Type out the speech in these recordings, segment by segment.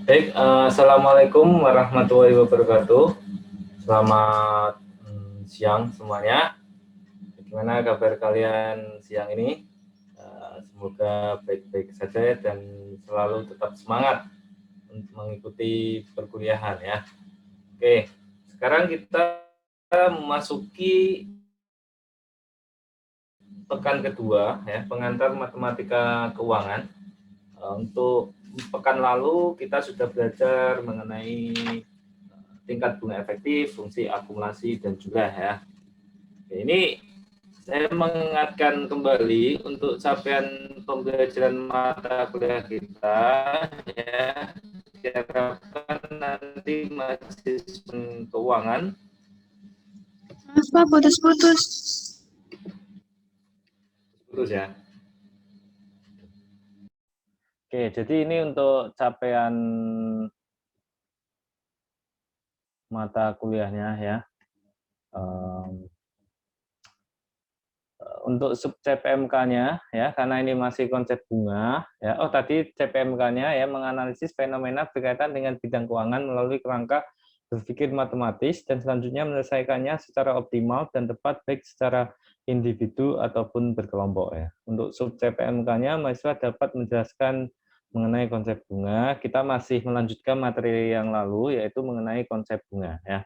Baik, Assalamualaikum warahmatullahi wabarakatuh. Selamat siang semuanya. Bagaimana kabar kalian siang ini? Semoga baik-baik saja dan selalu tetap semangat untuk mengikuti perkuliahan ya. Oke, sekarang kita memasuki pekan kedua ya, pengantar matematika keuangan. Untuk pekan lalu kita sudah belajar mengenai tingkat bunga efektif, fungsi akumulasi, dan jumlah ya. Ini saya mengingatkan kembali untuk capaian pembelajaran mata kuliah kita ya, diharapkan nanti mahasiswa keuangan. Maaf Pak, putus-putus. Terus ya. Oke, jadi ini untuk capaian mata kuliahnya ya. Untuk sub CPMK-nya ya, karena ini masih konsep bunga ya. Oh, tadi CPMK-nya ya menganalisis fenomena berkaitan dengan bidang keuangan melalui kerangka berpikir matematis dan selanjutnya menyelesaikannya secara optimal dan tepat baik secara individu ataupun berkelompok ya. Untuk sub CPMK-nya mahasiswa dapat menjelaskan mengenai konsep bunga. Kita masih melanjutkan materi yang lalu yaitu mengenai konsep bunga ya.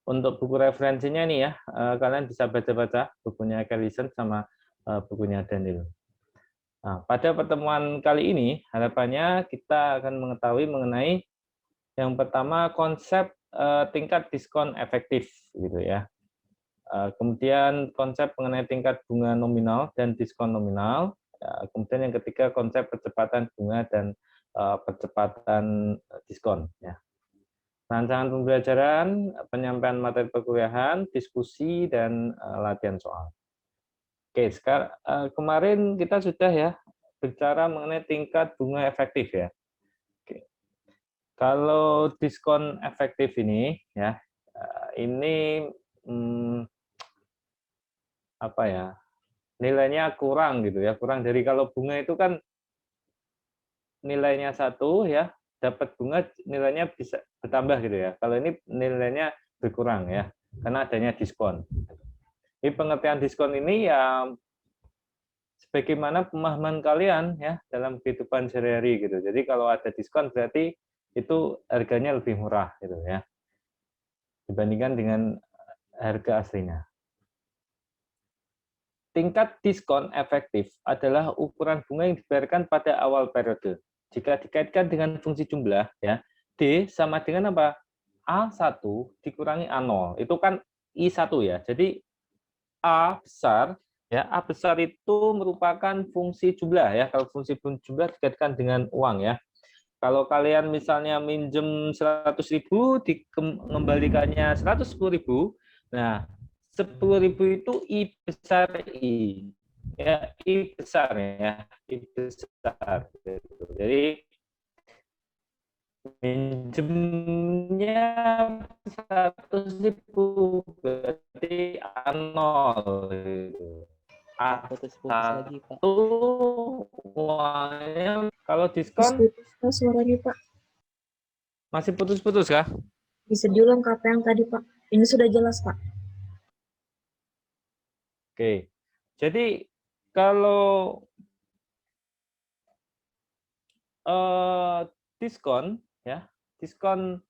Untuk buku referensinya nih ya, kalian bisa baca-baca bukunya Kellison sama bukunya Daniel. Nah, pada pertemuan kali ini, harapannya kita akan mengetahui mengenai yang pertama konsep tingkat diskon efektif, gitu ya. Kemudian konsep mengenai tingkat bunga nominal dan diskon nominal. Kemudian yang ketiga konsep percepatan bunga dan percepatan diskon. Ya. Rancangan pembelajaran, penyampaian materi perkuliahan, diskusi, dan latihan soal. Oke, sekarang kemarin kita sudah ya bicara mengenai tingkat bunga efektif ya. Oke. Kalau diskon efektif ini ya, ini apa ya? Nilainya kurang gitu ya, kurang dari kalau bunga itu kan nilainya 1 ya, dapat bunga nilainya bisa bertambah gitu ya. Kalau ini nilainya berkurang ya, karena adanya diskon. Jadi pengertian diskon ini ya sebagaimana pemahaman kalian ya dalam kehidupan sehari-hari gitu. Jadi kalau ada diskon berarti itu harganya lebih murah gitu ya dibandingkan dengan harga aslinya. Tingkat diskon efektif adalah ukuran bunga yang dibayarkan pada awal periode. Jika dikaitkan dengan fungsi jumlah ya, D sama dengan apa? A1 dikurangi A0. Itu kan I1 ya. Jadi A besar ya, A besar itu merupakan fungsi jumlah ya. Kalau fungsi jumlah dikaitkan dengan uang ya. Kalau kalian misalnya minjem 100.000 dikembalikannya 110.000, nah 10.000 itu I besar I. Ya, I besar ya, I besar. Jadi minjemnya 100.000 berarti A0 gitu. Putus-putus lagi, Pak. Satu uangnya kalau diskon Putus-putus Pak suaranya Pak. masih putus-putus kah? Bisa diulang kata yang tadi Pak. Ini sudah jelas Pak. Oke. Jadi kalau diskon ya, diskon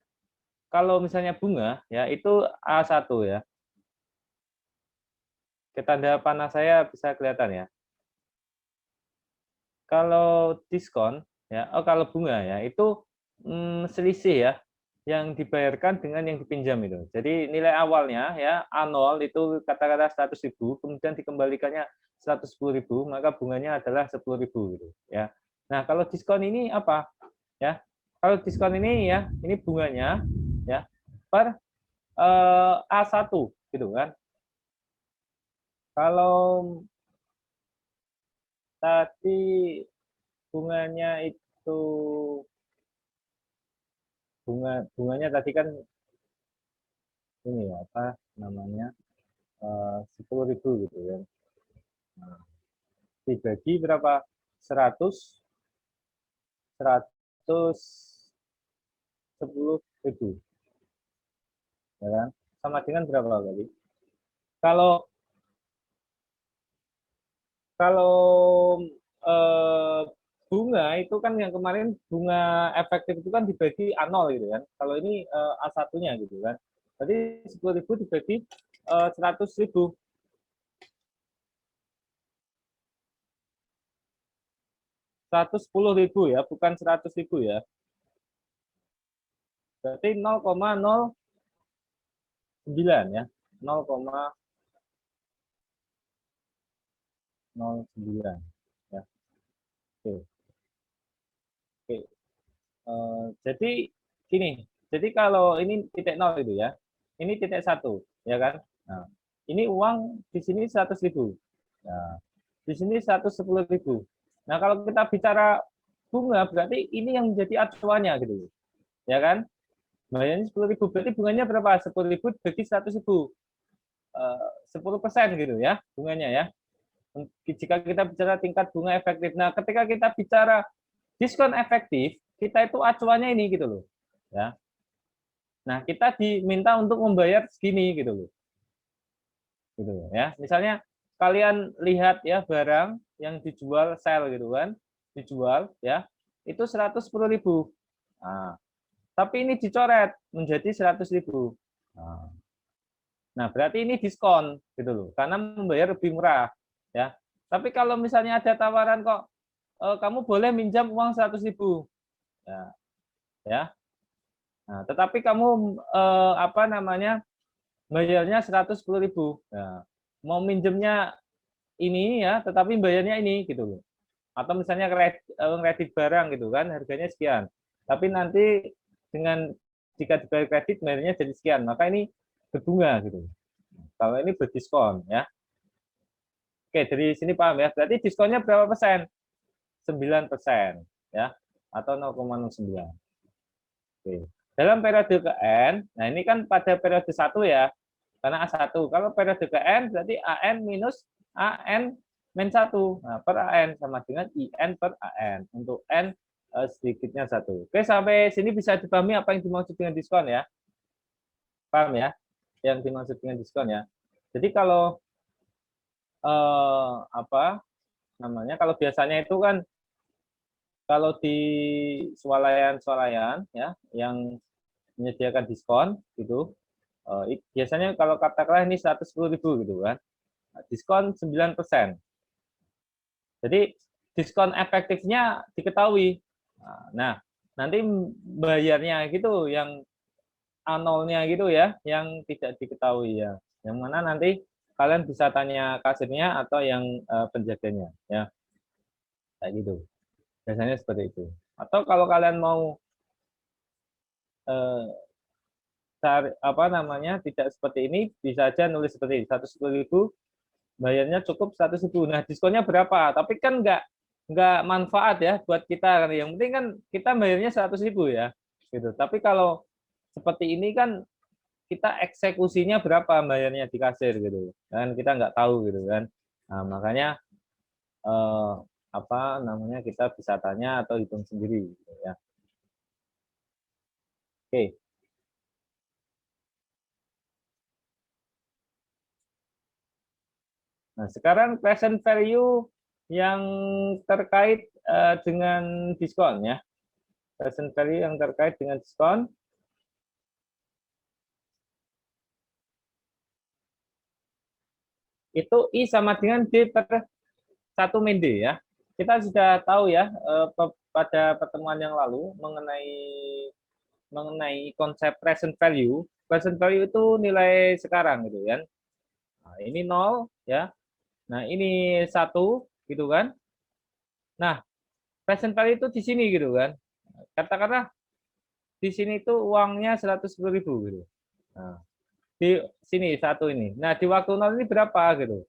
kalau misalnya bunga ya itu A1 ya. Tanda panah saya bisa kelihatan ya. Kalau diskon ya, kalau bunga ya itu selisih ya yang dibayarkan dengan yang dipinjam itu. Jadi nilai awalnya ya A0 itu kata-kata 100.000, kemudian dikembalikannya 110.000, maka bunganya adalah 10.000 gitu ya. Nah, kalau diskon ini apa? Ya. Kalau diskon ini ya, ini bunganya ya per A1 gitu kan. Kalau tadi bunganya itu bunganya tadi kan ini ya apa namanya 10.000 gitu ya. Nah, dibagi berapa? 100 100 10.000. Ya kan? Sama dengan berapa kali? Kalau kalau eh, bunga itu kan yang kemarin bunga efektif itu kan dibagi A0 gitu kan. Kalau ini A1-nya gitu kan. Berarti 10.000 dibagi 100.000. 110.000 ya, bukan 100.000 ya. Berarti 0,09 ya. 0,09 ya. Oke. Oke. Jadi gini, jadi kalau ini titik nol itu ya, ini titik satu, ya kan? Nah, ini uang di sini 100.000. Nah, di sini 110.000. Nah, kalau kita bicara bunga, berarti ini yang menjadi acuannya gitu, ya kan? Bayarnya 10.000, berarti bunganya berapa? 10.000 bagi 100.000. 10% gitu ya, bunganya ya. Jika kita bicara tingkat bunga efektif. Nah, ketika kita bicara diskon efektif, kita itu acuannya ini gitu loh. Ya. Nah, kita diminta untuk membayar segini gitu loh. Gitu ya. Misalnya kalian lihat ya barang yang dijual sel gitu kan, dijual ya, itu 110.000. Tapi ini dicoret menjadi 100.000. Nah, berarti ini diskon gitu loh, karena membayar lebih murah ya. Tapi kalau misalnya ada tawaran kok kamu boleh minjam uang 100.000. Ya, ya. Nah, tetapi kamu apa namanya? Bayarnya 110.000. Nah, mau minjemnya ini ya, tetapi bayarnya ini gitu loh. Atau misalnya kredit barang gitu kan, harganya sekian. Tapi nanti dengan jika dibayar kredit bayarnya jadi sekian, maka ini berbunga gitu. Kalau ini berdiskon ya. Oke, dari sini paham ya. Berarti diskonnya berapa persen? 9% ya, atau 0,09. Oke. Dalam periode ke N, nah ini kan pada periode 1 ya, karena A1. Kalau periode ke N berarti AN minus AN min 1. Nah, per AN sama dengan IN per AN. Untuk N sedikitnya 1. Oke, sampai sini bisa dipahami apa yang dimaksud dengan diskon ya. Paham ya? Yang dimaksud dengan diskon ya. Jadi kalau apa namanya? Kalau biasanya itu kan kalau di swalayan-swalayan ya yang menyediakan diskon gitu, biasanya kalau katakanlah ini 110.000 gitu kan, diskon 9%. Jadi diskon efektifnya diketahui. Nah, nanti bayarnya gitu yang A0-nya gitu ya, yang tidak diketahui ya. Yang mana nanti kalian bisa tanya kasirnya atau yang penjaganya ya. Kayak gitu. Biasanya seperti itu. Atau kalau kalian mau cari apa namanya tidak seperti ini, bisa aja nulis seperti ini, 110.000 bayarnya cukup 100.000. Nah, diskonnya berapa? Tapi kan nggak manfaat ya buat kita kan. Yang penting kan kita bayarnya 100.000 ya. Gitu. Tapi kalau seperti ini kan kita eksekusinya berapa bayarnya di kasir gitu. Dan kita nggak tahu gitu kan. Nah, makanya eh, apa namanya kita bisa tanya atau hitung sendiri gitu ya. Oke. Nah, sekarang present value yang terkait dengan diskon ya. Present value yang terkait dengan diskon. Itu I sama dengan D per 1 min D ya. Kita sudah tahu ya pada pertemuan yang lalu mengenai konsep present value. Present value itu nilai sekarang gitu kan. Nah, ini 0 ya. Nah, ini 1 gitu kan. Nah, present value itu di sini gitu kan. Katakanlah di sini itu uangnya 110.000 gitu. Nah, di sini 1 ini. Nah, di waktu 0 ini berapa gitu.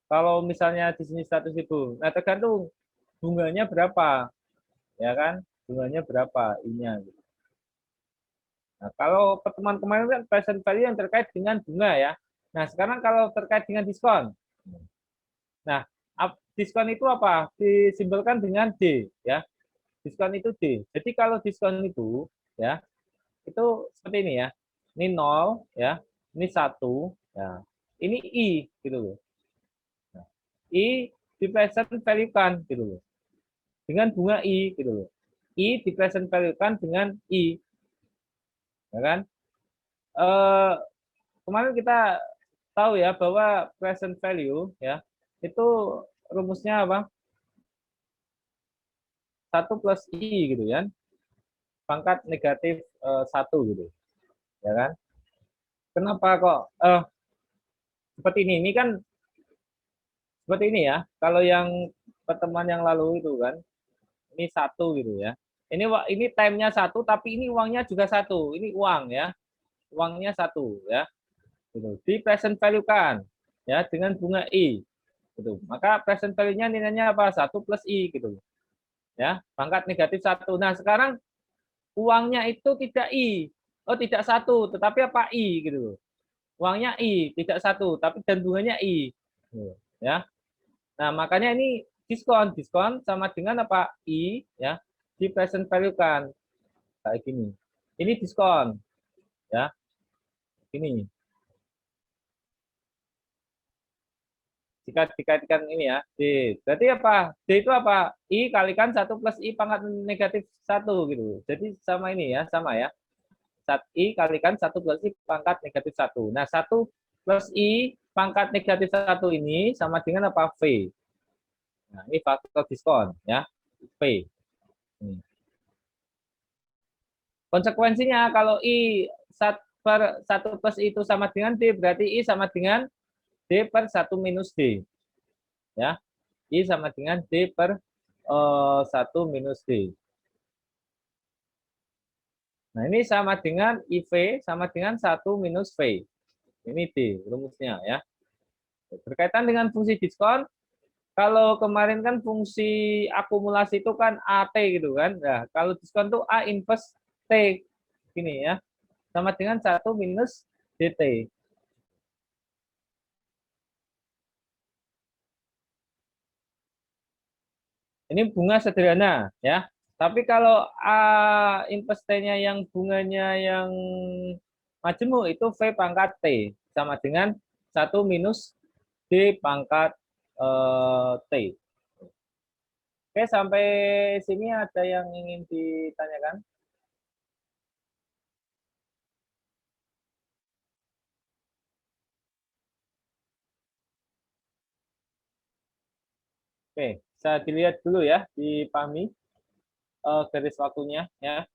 Kalau misalnya di sini 100.000. Nah, tergantung bunganya berapa. Ya kan? Bunganya berapa I-nya gitu. Nah, kalau pertemuan kemarin kan present value yang terkait dengan bunga ya. Nah, sekarang kalau terkait dengan diskon. Nah, diskon itu apa? Disimbolkan dengan D ya. Diskon itu D. Jadi kalau diskon itu ya, itu seperti ini ya. Ini 0 ya, ini 1 ya. Ini I gitu loh. Nah, I di present value-kan gitu loh. Dengan bunga I gitu loh. I di present value-kan dengan I. Ya kan? Kemarin kita tahu ya bahwa present value ya itu rumusnya apa? 1 plus I gitu ya. Pangkat negatif 1 gitu. Ya kan? Kenapa kok seperti ini? Ini kan seperti ini ya. Kalau yang pertemuan yang lalu itu kan, ini 1 gitu ya. Ini time-nya 1, tapi ini uangnya juga 1. Ini uang ya. Uangnya 1 ya. Gitu. Di present value kan ya dengan bunga I gitu. Maka present value-nya nilainya apa? 1 plus I gitu. Ya, pangkat negatif 1. Nah, sekarang uangnya itu tidak I. Oh, tidak 1, tetapi apa? I gitu. Uangnya I, tidak 1, tapi dan bunganya I. Ya. Nah, makanya ini diskon. Diskon sama dengan apa? I ya, di present value kan. Kayak gini. Ini diskon. Ya. Ini. Jika dikaitkan ini ya, D. Berarti apa? D itu apa? I kalikan 1 plus I pangkat negatif 1 gitu. Jadi sama ini ya, sama ya. I kalikan 1 plus I pangkat negatif 1. Nah, 1 plus I pangkat negatif 1 ini sama dengan apa? V. Nah, ini faktor diskon ya. V. Konsekuensinya kalau I 1 plus I itu sama dengan D, berarti I sama dengan D per 1 minus D. Ya. I sama dengan D per 1 minus D. Nah, ini sama dengan IV sama dengan 1 minus V. Ini D rumusnya ya. Berkaitan dengan fungsi diskon, kalau kemarin kan fungsi akumulasi itu kan AT gitu kan. Nah, kalau diskon itu A inverse T. Gini ya. Sama dengan 1 minus DT. Ini bunga sederhana ya. Tapi kalau A inverse T-nya yang bunganya yang majemuk itu V pangkat T sama dengan 1 minus D pangkat T. Oke, sampai sini ada yang ingin ditanyakan? Oke, bisa dilihat dulu ya, dipahami garis waktunya ya.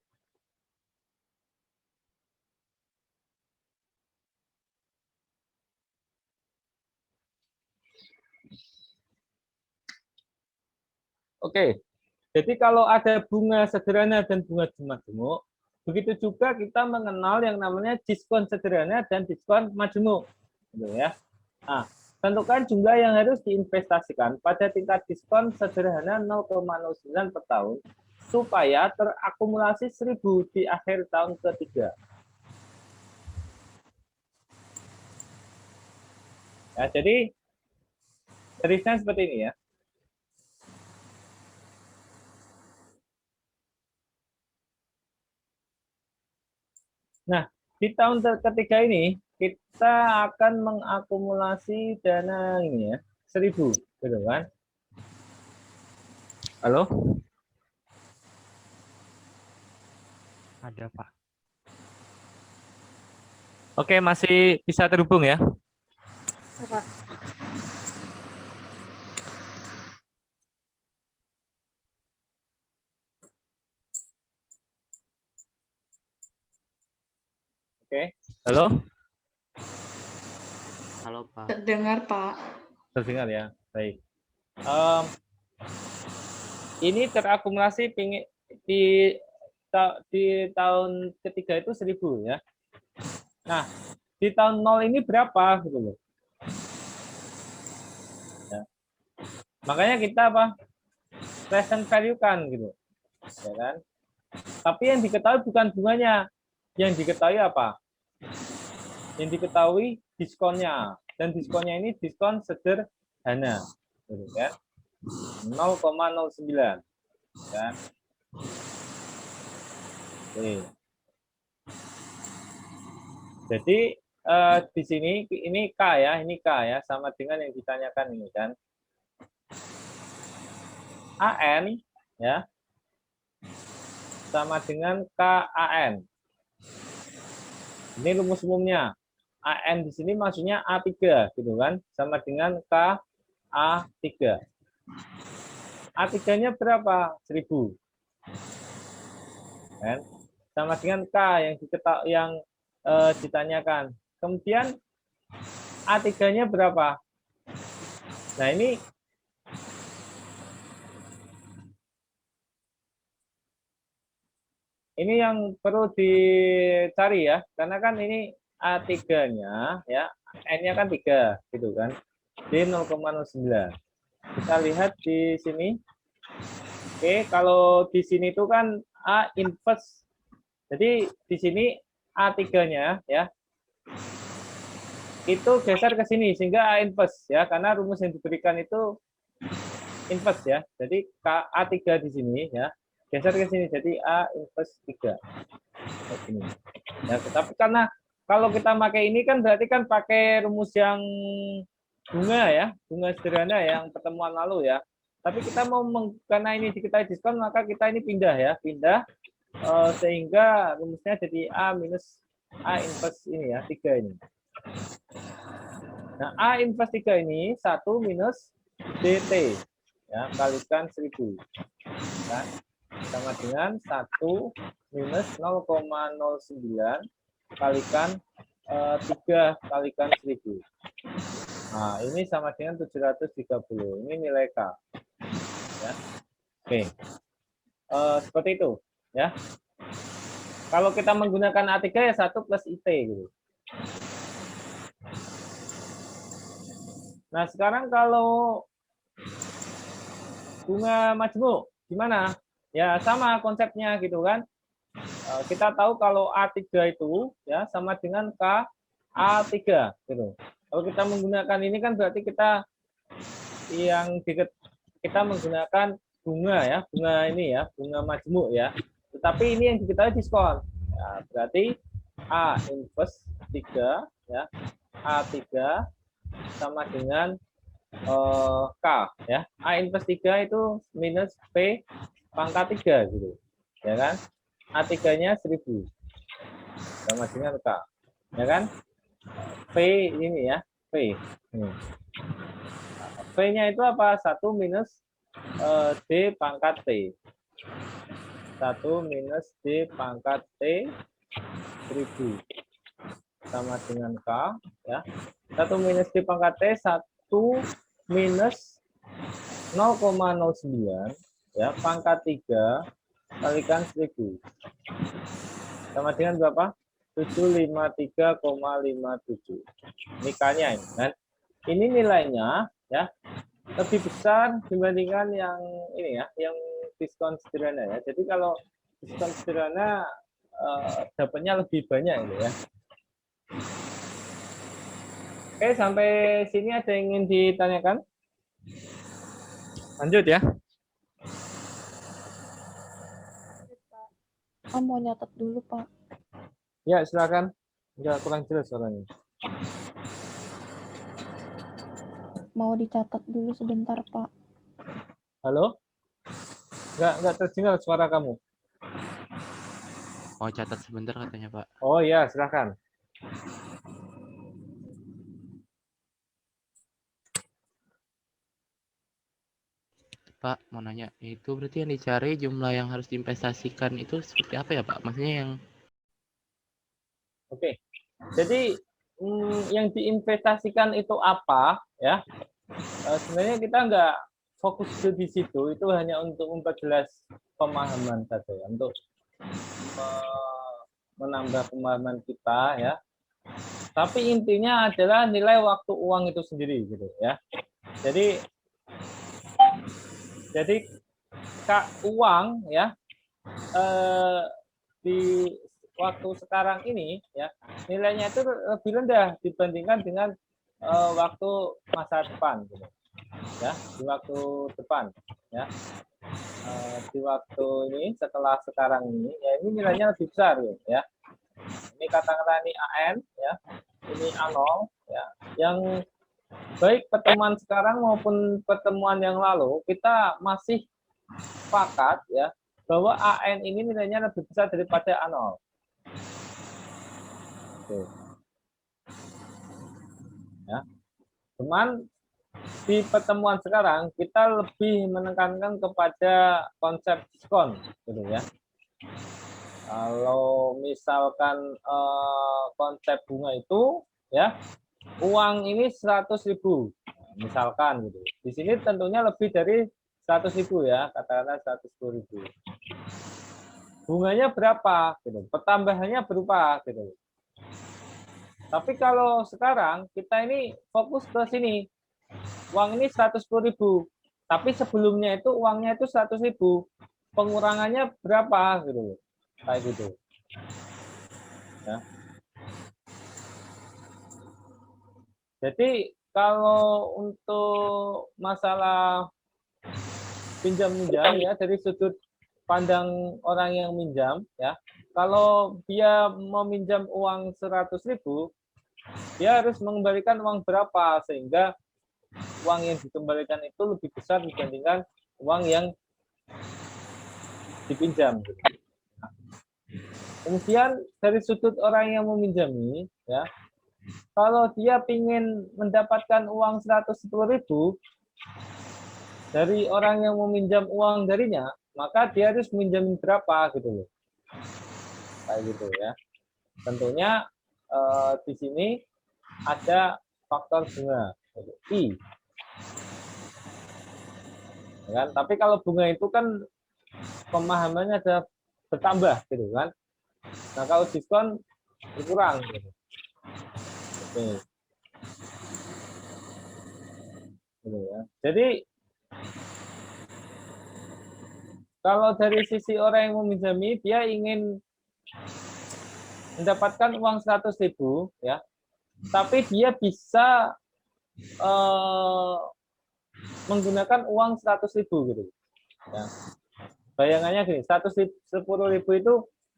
Oke, jadi kalau ada bunga sederhana dan bunga majemuk, begitu juga kita mengenal yang namanya diskon sederhana dan diskon majemuk. Gitu ya. Nah, tentukan jumlah yang harus diinvestasikan pada tingkat diskon sederhana 0,09 per tahun supaya terakumulasi 1.000 di akhir tahun ketiga. Ya, jadi garisnya seperti ini ya. Nah, di tahun ketiga ini kita akan mengakumulasi dana ini ya, 1.000, gitu kan? Halo? Ada, Pak. Oke, masih bisa terhubung ya? Pak. Oke, halo? Halo, Pak. Terdengar, Pak. Terdengar ya, baik. Ini terakumulasi di di tahun ketiga itu 1.000 ya. Nah, di tahun 0 ini berapa gitu loh. Ya. Makanya kita apa? Present value kan gitu. Ya kan? Tapi yang diketahui bukan bunganya. Yang diketahui apa? Yang diketahui diskonnya. Dan diskonnya ini diskon sederhana. Gitu kan? 0,09 kan. Oke. Jadi di sini ini K ya, sama dengan yang ditanyakan ini kan. AN ya sama dengan KAN. Ini rumus umumnya. AN di sini maksudnya A3 gitu kan, sama dengan KA3. A3-nya berapa? 1000. Kan? Sama dengan K yang ditanyakan. Kemudian A3-nya berapa? Nah, ini yang perlu dicari ya, karena kan ini A3-nya ya, N-nya kan 3 gitu kan. Di 0,09. Kita lihat di sini. Oke, kalau di sini itu kan A inverse. Jadi di sini A3-nya ya itu geser ke sini sehingga A inverse ya, karena rumus yang diberikan itu inverse ya. Jadi A3 di sini ya geser ke sini jadi A inverse 3. Ini. Ya, tetapi karena kalau kita pakai ini kan berarti kan pakai rumus yang bunga ya, bunga sederhana yang pertemuan lalu ya. Tapi kita mau karena ini kita diskon maka kita ini pindah sehingga rumusnya jadi A minus A inverse ini ya, 3 ini. Nah, A inverse 3 ini 1 minus DT ya, kalikan 1000. Kan? Sama dengan 1 minus 0,09 kalikan 3 kalikan 1000. Nah, ini sama dengan 730. Ini nilai K. Ya. Oke. Seperti itu. Ya. Kalau kita menggunakan A3 ya 1 plus IT. Gitu. Nah, sekarang kalau bunga majmuk, gimana? Ya, sama konsepnya gitu kan. Kita tahu kalau A3 itu ya sama dengan K A3 gitu. Kalau kita menggunakan ini kan berarti kita menggunakan bunga ya, bunga ini ya, bunga majmuk ya. Tetapi ini yang diketahui diskon. Ya, berarti A inverse 3 ya, A3 sama dengan K ya. A inverse 3 itu minus P pangkat 3 gitu. Ya kan? A3-nya 1000 sama dengan K. Ya kan? P ini ya, P. P-nya itu apa? 1 minus D pangkat T. 1 minus D pangkat T 1000 sama dengan K ya. 1 minus D pangkat T 1 minus 0,09 ya pangkat 3 kalikan 1000 sama dengan berapa? 753,57. Ini K-nya ini kan. Ini nilainya ya lebih besar dibandingkan yang ini ya, yang diskon sederhana ya. Jadi kalau diskon sederhana dapatnya lebih banyak ini ya. Oke, sampai sini ada yang ingin ditanyakan? Lanjut ya. Mau nyatet dulu, Pak. Ya, silakan. Enggak kurang jelas suaranya. Mau dicatat dulu sebentar, Pak. Halo? Enggak terdengar suara kamu. Mau catat sebentar katanya, Pak. Oh iya, silakan. Pak, mau nanya, itu berarti yang dicari jumlah yang harus diinvestasikan itu seperti apa ya, Pak? Maksudnya yang... Oke. Jadi yang diinvestasikan itu apa ya? Sebenarnya kita nggak fokus di situ, itu hanya untuk memperjelas pemahaman saja ya, untuk menambah pemahaman kita ya. Tapi intinya adalah nilai waktu uang itu sendiri gitu ya. Jadi uang ya di waktu sekarang ini ya nilainya itu lebih rendah dibandingkan dengan waktu masa depan gitu. Ya, di waktu depan ya. Di waktu ini setelah sekarang ini ya ini nilainya lebih besar ya. Ini katakanlah ini AN, ya, ini A0, ya. Yang baik pertemuan sekarang maupun pertemuan yang lalu, kita masih sepakat ya bahwa AN ini nilainya lebih besar daripada A0. Oke. Ya. Cuman di pertemuan sekarang kita lebih menekankan kepada konsep diskon, gitu ya. Kalau misalkan konsep bunga itu ya uang ini 100.000 misalkan gitu. Di sini tentunya lebih dari 100.000 ya, katakanlah 110.000. Bunganya berapa gitu. Pertambahannya berupa gitu. Tapi kalau sekarang kita ini fokus ke sini. Uang ini 110.000. Tapi sebelumnya itu uangnya itu 100.000. Pengurangannya berapa gitu. Kayak gitu. Ya. Jadi kalau untuk masalah pinjam-minjam ya dari sudut pandang orang yang minjam ya, kalau dia meminjam uang 100.000, dia harus mengembalikan uang berapa sehingga uang yang dikembalikan itu lebih besar dibandingkan uang yang dipinjam. Kemudian dari sudut orang yang meminjami ya, kalau dia ingin mendapatkan uang 110.000 dari orang yang meminjam uang darinya, maka dia harus minjamin berapa gitu loh. Kayak gitu ya. Tentunya di sini ada faktor bunga, I. Ya kan? Tapi kalau bunga itu kan pemahamannya ada bertambah gitu kan. Nah, kalau diskon berkurang gitu. Oke. Gitu ya. Jadi kalau dari sisi orang yang meminjami, dia ingin mendapatkan uang 100.000 ya, tapi dia bisa menggunakan uang 100.000 gitu. Ya. Bayangannya gini, 110.000 itu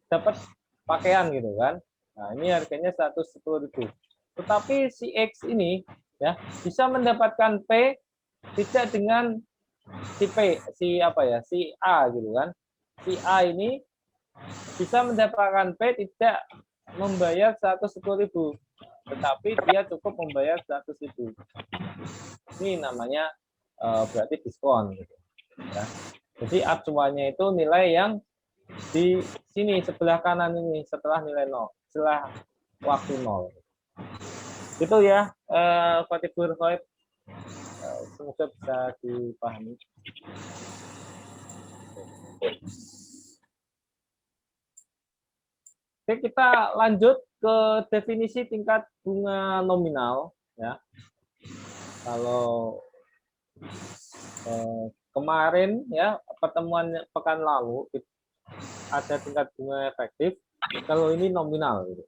dapat pakaian gitu kan. Nah, ini harganya 110.000. Tetapi si X ini ya bisa mendapatkan P tidak dengan si P, si apa ya, si A gitu kan. Si A ini bisa mendapatkan P tidak membayar 110.000, tetapi dia cukup membayar 100.000. Ini namanya berarti diskon gitu. Ya. Jadi acuannya itu nilai yang di sini sebelah kanan ini setelah nilai 0, setelah waktu 0. Itu ya, Fatibur Khoib. Semoga bisa dipahami. Oke, kita lanjut ke definisi tingkat bunga nominal ya. Kalau kemarin ya pertemuan pekan lalu ada tingkat bunga efektif, kalau ini nominal gitu.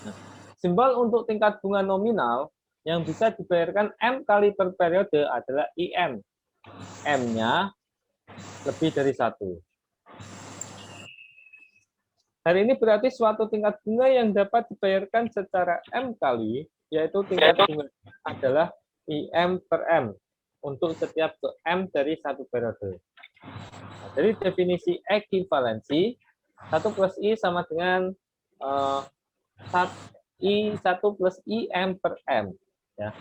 Nah, simbol untuk tingkat bunga nominal yang bisa dibayarkan M kali per periode adalah IM. M-nya lebih dari 1. Hari ini berarti suatu tingkat bunga yang dapat dibayarkan secara M kali, yaitu tingkat bunga adalah IM per M untuk setiap M dari satu periode. Nah, dari definisi ekivalensi, 1 plus I sama dengan I1 plus IM per M. Ya.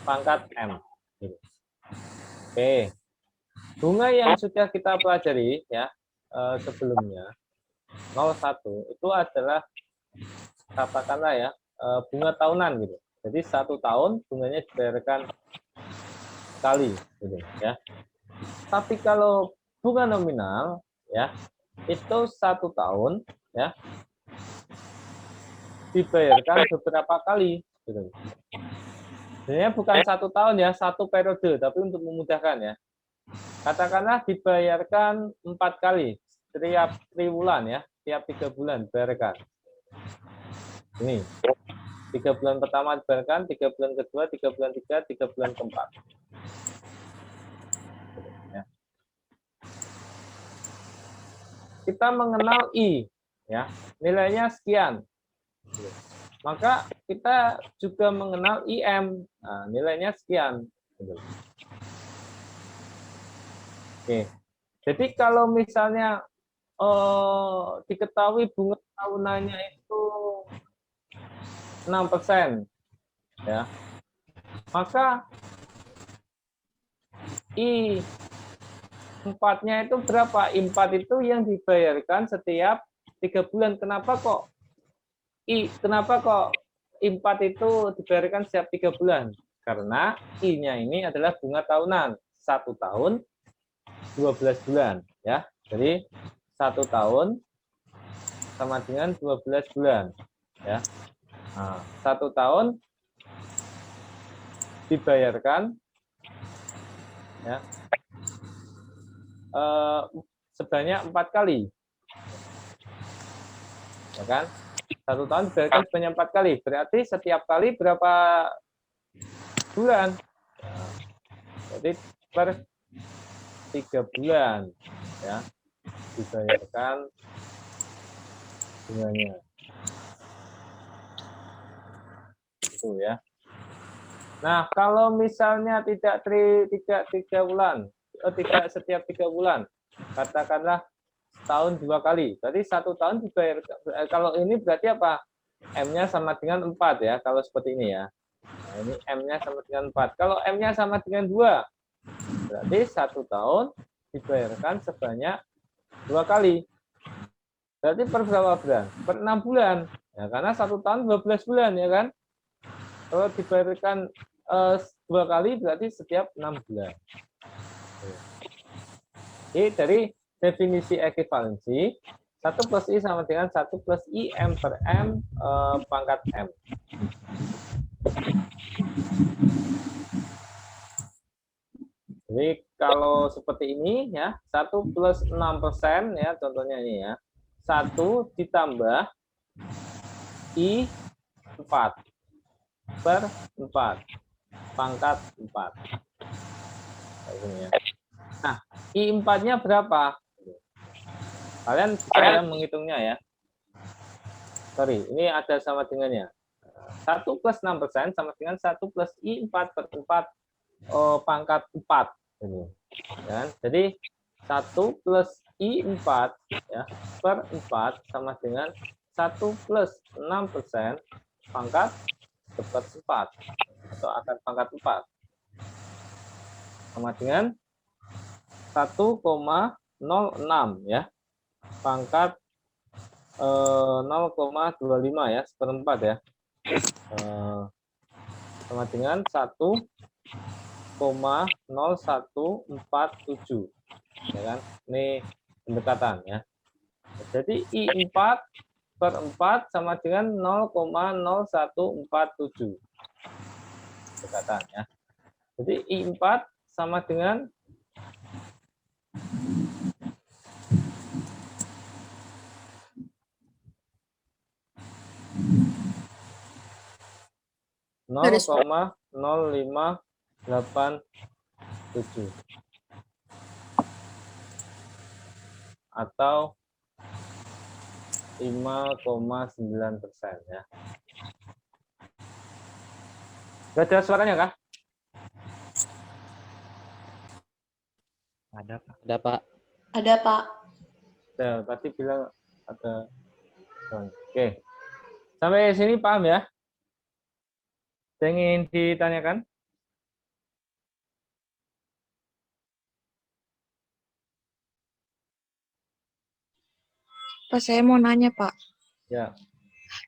Pangkat M. Oke. Bunga yang sudah kita pelajari ya sebelumnya, 0,1 itu adalah katakanlah ya bunga tahunan gitu. Jadi 1 tahun bunganya dibayarkan sekali gitu ya. Tapi kalau bunga nominal ya itu 1 tahun ya dibayarkan beberapa kali gitu. Sebenarnya bukan 1 tahun ya, 1 periode, tapi untuk memudahkan ya. Katakanlah dibayarkan 4 kali setiap triwulan ya, tiap 3 bulan dibayarkan. Ini 3 bulan pertama dibayarkan, 3 bulan kedua, 3 bulan ketiga, 3 bulan keempat. Ya. Kita mengenal I. ya, nilainya sekian. Maka kita juga mengenal IM, nah, nilainya sekian. Oke, jadi kalau misalnya diketahui bunga tahunannya itu 6%, ya, maka I4-nya itu berapa? I4 itu yang dibayarkan setiap 3 bulan. Kenapa kok I4 itu dibayarkan setiap 3 bulan? Karena I-nya ini adalah bunga tahunan. 1 tahun 12 bulan, ya. Jadi 1 tahun sama dengan 12 bulan, ya. Nah, 1 tahun dibayarkan, ya, sebanyak 4 kali, ya kan? 1 tahun dibayarkan sebanyak 4 kali, berarti setiap kali berapa bulan? Nah, jadi per 3 bulan, ya, dibayarkan bunganya. Itu ya. Nah, kalau misalnya tidak 3 bulan, tidak setiap 3 bulan, katakanlah setahun 2 kali, berarti 1 tahun dibayar. Kalau ini berarti apa? M-nya sama dengan 4 ya, kalau seperti ini ya. Nah, ini M-nya sama dengan 4. Kalau M-nya sama dengan 2, berarti 1 tahun dibayarkan sebanyak 2 kali. Berarti per berapa bulan? Per 6 bulan. Ya, karena 1 tahun 12 bulan, ya kan? Kalau dibayarkan 2 kali, berarti setiap 6 bulan. Jadi dari definisi ekuivalensi, 1 plus I sama dengan 1 plus I M per M pangkat M. Jadi kalau seperti ini ya, 1 plus 6% ya, contohnya ini ya. 1 ditambah I 4 per 4 pangkat 4. Nah, I4-nya berapa? Kalian bisa ya menghitungnya ya. Sorry, ini ada sama dengannya. 1 plus 6% sama dengan 1 plus I4 per 4 pangkat 4. Ini. Ya, jadi 1 plus I4 ya, per 4 sama dengan 1 plus 6% pangkat 4 atau akar pangkat 4 sama dengan 1,06 ya, pangkat 0,25 ya, seperempat ya, sama dengan 1,0147 ya kan, ini pendekatan ya. Jadi I4 per 4 sama dengan 0,0147 pendekatan ya. Jadi I4 sama dengan 0,0587 atau 5,9% ya. Sudah jelas suaranya kah? Ada, Pak. Ada, Pak. Ada, Pak. Ya, tadi bilang ada. Oke. Sampai sini paham ya? Saya ingin ditanyakan? Pak, saya mau nanya, Pak. Ya.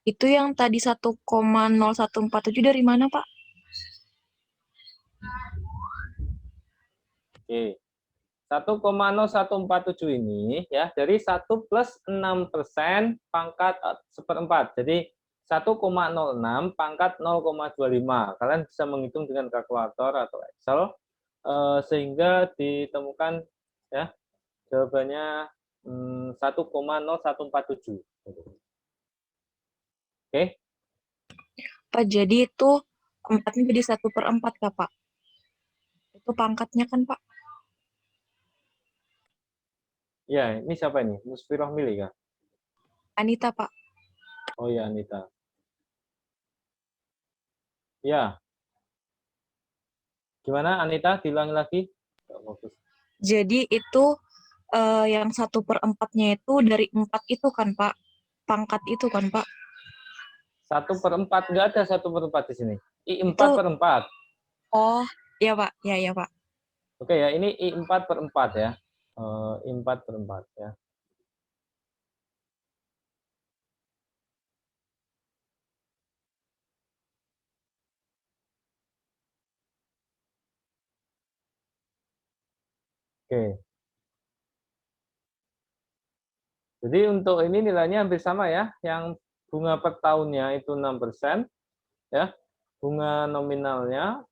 Itu yang tadi 1,0147 dari mana, Pak? Oke. 1,0147 ini ya dari 1 plus 6% pangkat seperempat. Jadi 1,06 pangkat 0,25. Kalian bisa menghitung dengan kalkulator atau Excel sehingga ditemukan ya jawabannya 1,0147. Oke. Pak, jadi itu 4-nya jadi 1/4 kah, Pak? Itu pangkatnya kan, Pak? Ya, ini siapa ini? Musfiroh Mili kah? Anita, Pak. Oh ya, Anita. Ya, gimana Anita? Diulangi lagi. Nggak fokus. Jadi itu yang 1/4-nya itu dari 4 itu kan, Pak. Pangkat itu kan, Pak. 1/4, nggak ada 1/4 di sini. I4 Itu, per 4. oh, ya, Pak. Ya, Pak. Oke ya, ini I4 per 4 ya. I4 per 4 ya. Oke. Jadi untuk ini nilainya hampir sama ya. Yang bunga per tahunnya itu 6%, ya. Bunga nominalnya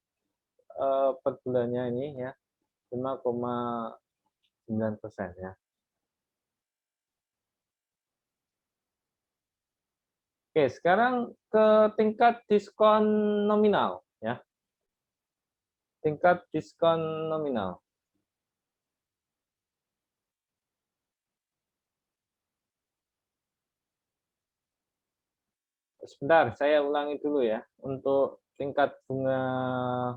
per bulannya ini ya 5,9% ya. Oke, sekarang ke tingkat diskon nominal ya. Tingkat diskon nominal. Sebentar, saya ulangi dulu ya. Untuk tingkat bunga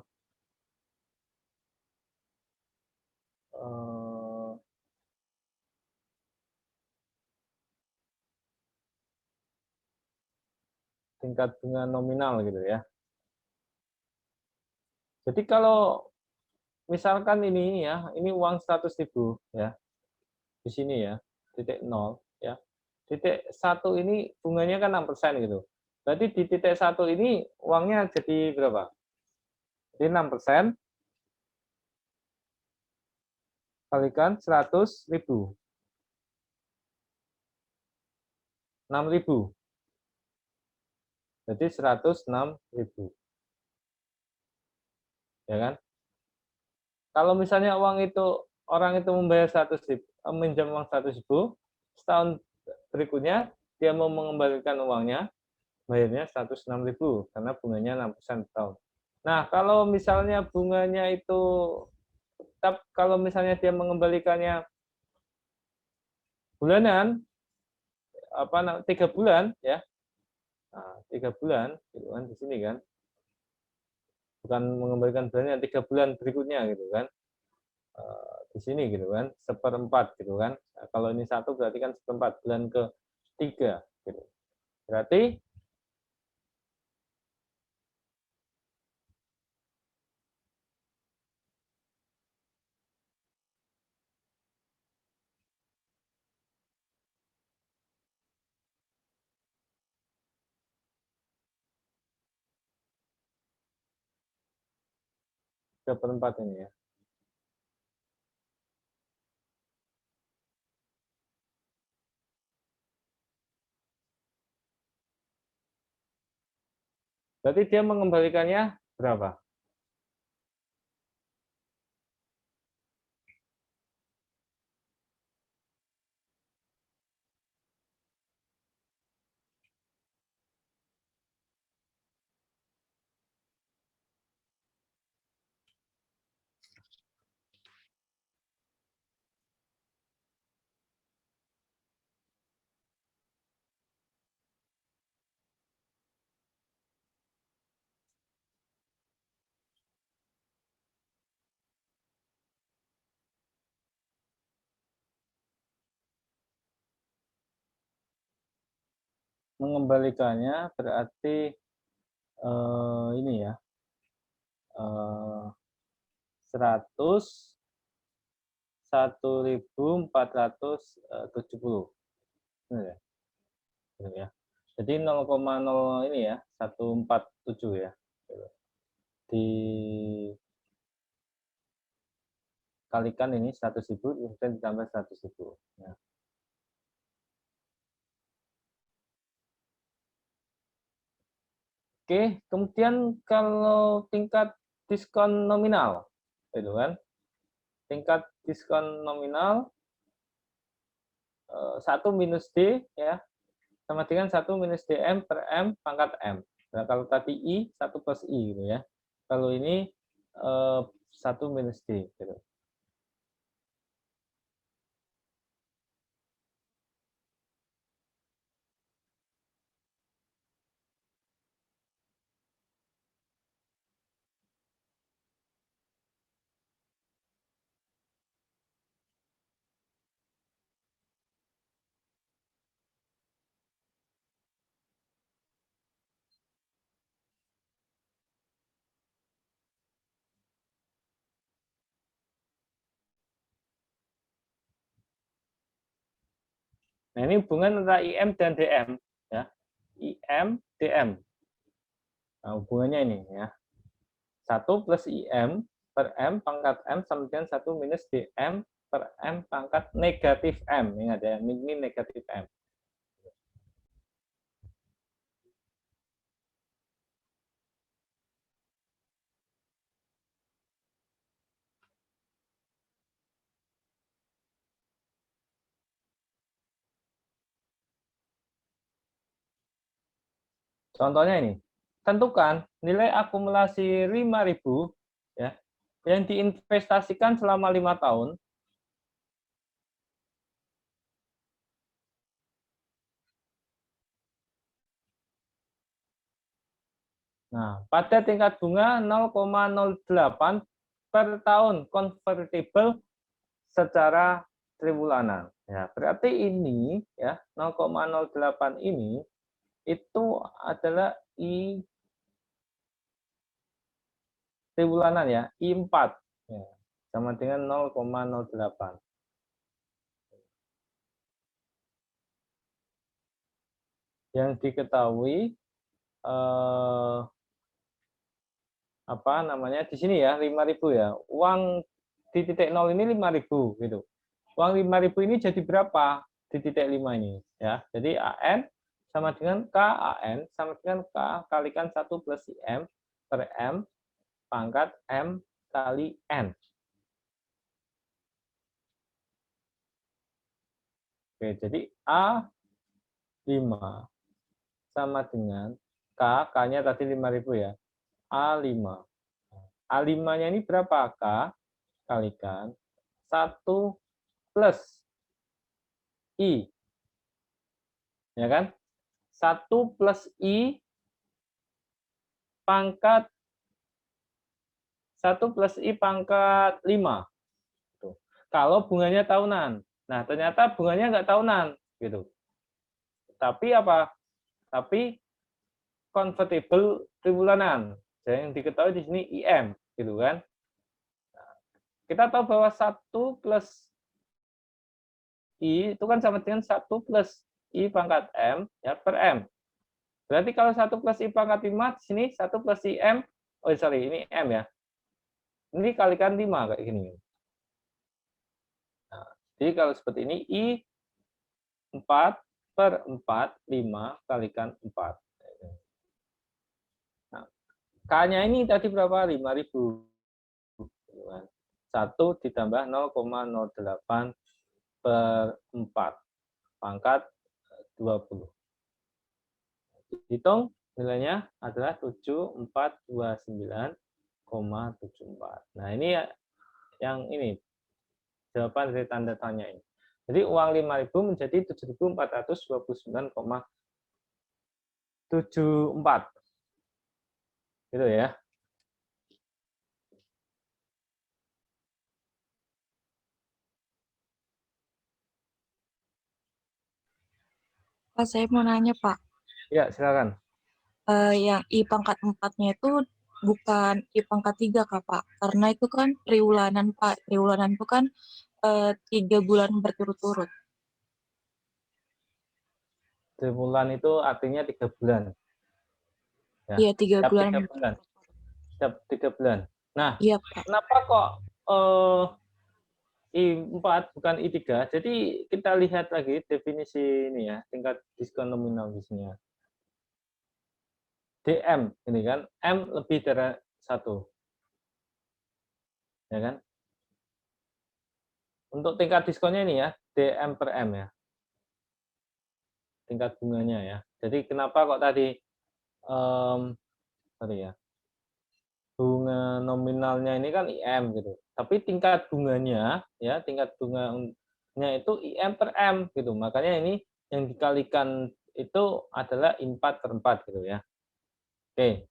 tingkat bunga nominal gitu ya. Jadi kalau misalkan ini ya, ini uang 100.000 ya. Di sini ya, titik 0 ya. Titik 1 ini bunganya kan 6% gitu. Berarti di titik 1 ini uangnya jadi berapa? Jadi 6% kalikan 100.000. 6.000. Jadi 106.000. Ya kan? Kalau misalnya uang itu orang itu membayar 100.000, minjam uang 100.000, setahun berikutnya dia mau mengembalikan uangnya, bayarnya 106.000 karena bunganya 6% per tahun. Nah, kalau misalnya bunganya itu tetap, kalau misalnya dia mengembalikannya bulanan, 3 bulan ya, nah, 3 bulan gitu kan di sini kan, bukan mengembalikan bulannya 3 bulan berikutnya gitu kan. Di sini gitu kan, 1/4 gitu kan. Nah, kalau ini 1 berarti kan 1/4 bulan ke-3 gitu. Berarti ke-4 ini ya. Berarti dia mengembalikannya berapa? Mengembalikannya berarti ini ya, 101.470. Benar ya? Benar ya. Jadi 0,0 ini ya, 147 ya. Dikalikan ini 100.000 kemudian ditambah 100.000. Ya. Oke, kemudian kalau tingkat diskon nominal, itu kan, tingkat diskon nominal 1 minus D ya, sama dengan 1 minus DM per M pangkat M. Nah, kalau tadi I, 1 plus I gitu ya. Kalau ini 1 minus D gitu. Nah, ini hubungan antara IM dan DM. Ya. IM, DM. Nah, hubungannya ini ya. 1 plus IM per M pangkat M sama dengan 1 minus DM per M pangkat negatif M. Ingat ya, ini negatif M. Contohnya ini, tentukan nilai akumulasi 5.000 ya, yang diinvestasikan selama 5 tahun. Nah, pada tingkat bunga 0,08 per tahun convertible secara triwulanan. Ya, berarti ini ya 0,08 ini itu adalah I triwulanan ya, I4 ya, sama dengan 0,08. Yang diketahui apa namanya di sini ya 5.000 ya. Uang di titik 0 ini 5.000 gitu. Uang 5.000 ini jadi berapa di titik 5 ini ya. Jadi AN sama dengan K AN sama dengan K kalikan 1 plus IM per M pangkat M kali N. Oke, jadi A5 sama dengan K, K-nya tadi 5.000 ya. A5. A5-nya ini berapa? K kalikan 1 plus I. Ya kan? 1 plus I pangkat 1 plus I pangkat 5. Tuh. Kalau bunganya tahunan. Nah, ternyata bunganya nggak tahunan. Gitu. Tapi apa? Tapi convertible triwulanan. Jadi yang diketahui di sini IM. Gitu kan? Nah, kita tahu bahwa 1 plus I itu kan sama dengan 1 plus I pangkat M ya, per M. Berarti kalau 1 plus I pangkat 5, di sini 1 plus IM, oh sorry, ini M ya. Ini kalikan 5 kayak gini. Nah, jadi kalau seperti ini, I 4 per 4, 5 kalikan 4. Nah, K-nya ini tadi berapa? 5.000. 1 ditambah 0,08 per 4 pangkat 20. Hitung nilainya adalah 7429,74. Nah, ini yang ini jawaban dari tanda tanya ini. Jadi uang 5.000 menjadi 7.429,74. Gitu ya. Pak, saya mau nanya, Pak. Ya, silakan. Yang I pangkat 4-nya itu bukan I pangkat 3, Kak, Pak. Karena itu kan triwulanan, Pak. Triwulanan itu kan 3 bulan berturut-turut. Triwulan itu artinya 3 bulan. Ya, Iya, 3 setiap bulan 3 bulan. berturut-turut. Setiap 3 bulan. Nah, Iya, Pak. kenapa kok I4 bukan I3? Jadi kita lihat lagi definisi ini ya, tingkat diskon nominal di sini ya. DM ini kan, M lebih dari 1. Ya kan? Untuk tingkat diskonnya ini ya, DM per M ya. Tingkat bunganya ya. Jadi kenapa kok tadi sorry ya. Bunga nominalnya ini kan IM gitu. Tapi tingkat bunganya ya, tingkat bunganya itu IM per M gitu. Makanya ini yang dikalikan itu adalah I4 per 4 gitu ya. Oke.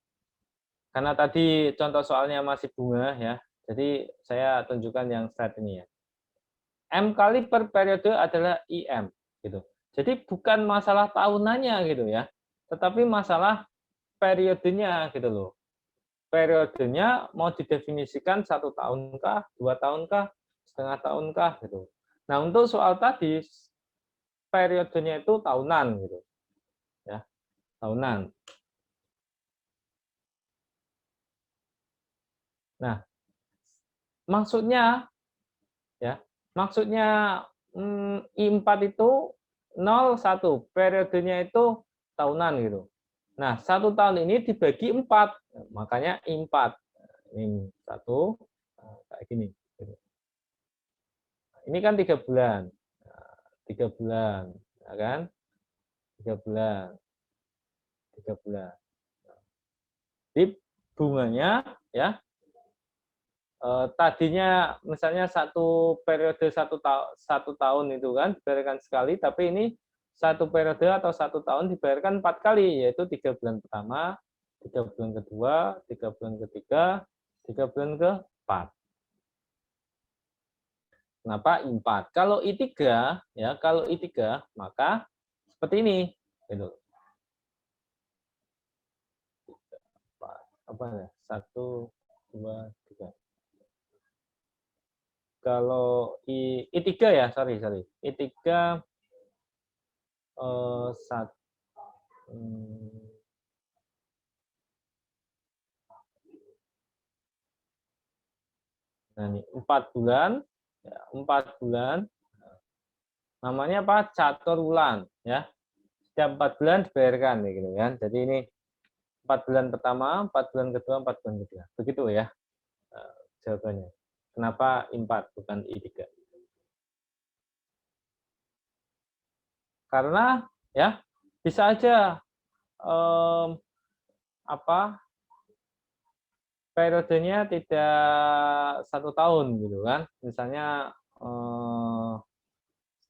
Karena tadi contoh soalnya masih bunga ya. Jadi saya tunjukkan yang slide ini ya. M kali per periode adalah IM gitu. Jadi bukan masalah tahunannya gitu ya. Tetapi masalah periodenya gitu loh. Periodenya mau didefinisikan 1 tahunkah, 2 tahunkah, setengah tahunkah gitu. Nah, untuk soal tadi periodenya itu tahunan gitu. Ya, tahunan. Nah, maksudnya ya, maksudnya I4 itu 01, periodenya itu tahunan gitu. Nah, 1 tahun ini dibagi 4, makanya I4. Ini 1, kayak gini. Ini kan 3 bulan. 3 bulan, ya kan? 3 bulan. 3 bulan. Jadi bunganya ya tadinya misalnya satu periode 1 tahun itu kan dibayarkan sekali, tapi ini satu periode atau 1 tahun dibayarkan 4 kali, yaitu 3 bulan pertama, 3 bulan kedua, 3 bulan ketiga, 3 bulan keempat. Kenapa I4? Kalau I3 ya, kalau I3 maka seperti ini, gitu. Apa ya? 1, 2, 3. Kalau I3 ya, sorry. I3 satu. Nah, ini 4 bulan, ya, 4 bulan. Namanya apa? Catur bulan, ya. Setiap 4 bulan dibayarkan, gitu kan. Jadi ini 4 bulan pertama, 4 bulan kedua, 4 bulan ketiga. Begitu ya jawabannya. Kenapa I4 bukan I3? Karena ya bisa aja periodenya tidak 1 tahun gitu kan, misalnya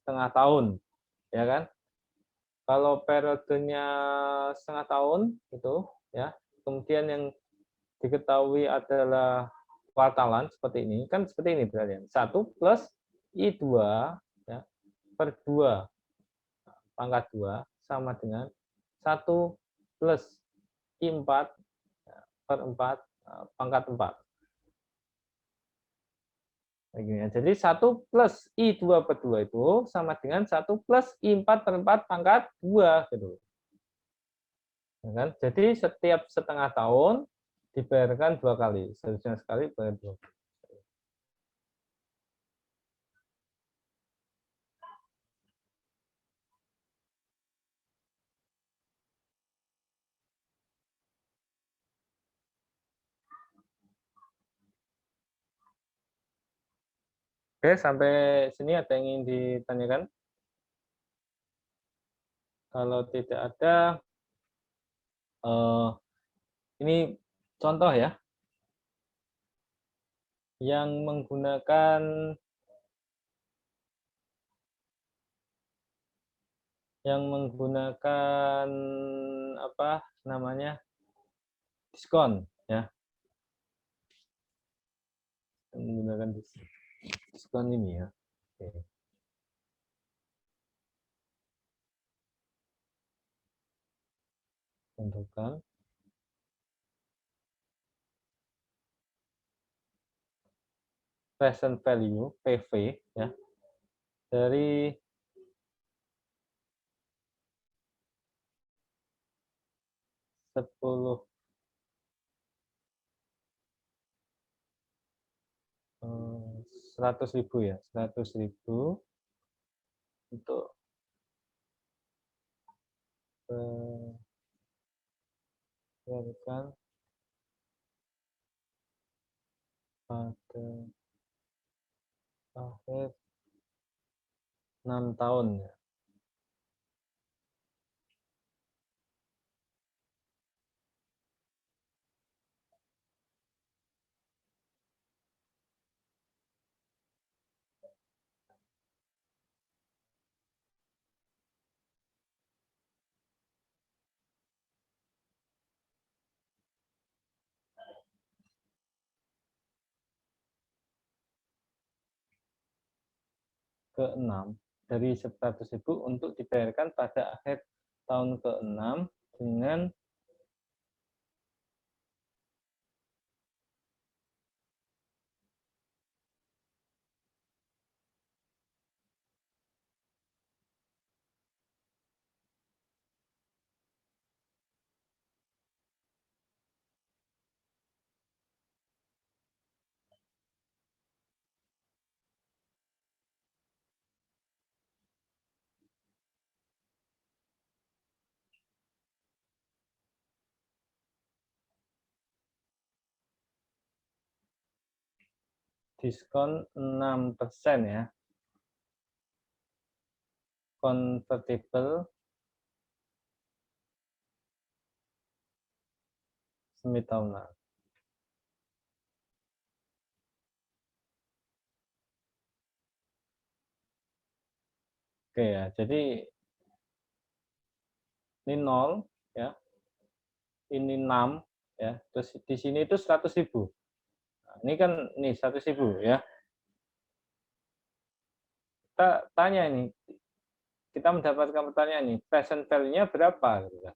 setengah tahun, ya kan? Kalau periodenya setengah tahun itu, ya, kemudian yang diketahui adalah kuartalan seperti ini, kan seperti ini berarti 1 plus I2 ya, per 2 pangkat 2 sama dengan 1 plus I4 per 4 pangkat 4. Jadi 1 plus I2 per 2 itu sama dengan 1 plus I4 per 4 pangkat 2. Gitu. Ya kan? Jadi setiap setengah tahun dibayarkan 2 kali. Seharusnya sekali bayar 2 kali. Oke, sampai sini ada yang ingin ditanyakan? Kalau tidak ada, ini contoh ya, yang menggunakan apa namanya, diskon ya, menggunakan diskon ini ya. Oke. Tentukan present value PV ya dari $10.000 ya, 100.000 untuk dibayarkan pada akhir 6 tahun ya. Ke-6 dari 100.000 untuk dibayarkan pada akhir tahun ke-6 dengan diskon 6% ya. Convertible semi tahunan. Oke ya, jadi ini 0 ya. Ini 6 ya. Terus di sini itu 100.000. Nah, ini kan nih 100.000 ya. Kita tanya ini, kita mendapatkan pertanyaan nih, present value-nya berapa gitu kan.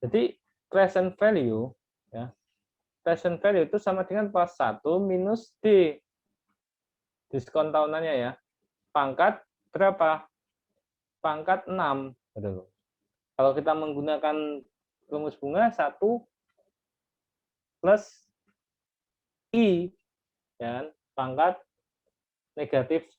Jadi present value ya. Present value itu sama dengan pas 1 minus D. Diskon tahunannya ya. Pangkat berapa? Pangkat 6 gitu loh. Kalau kita menggunakan rumus bunga 1 plus I ya, pangkat negatif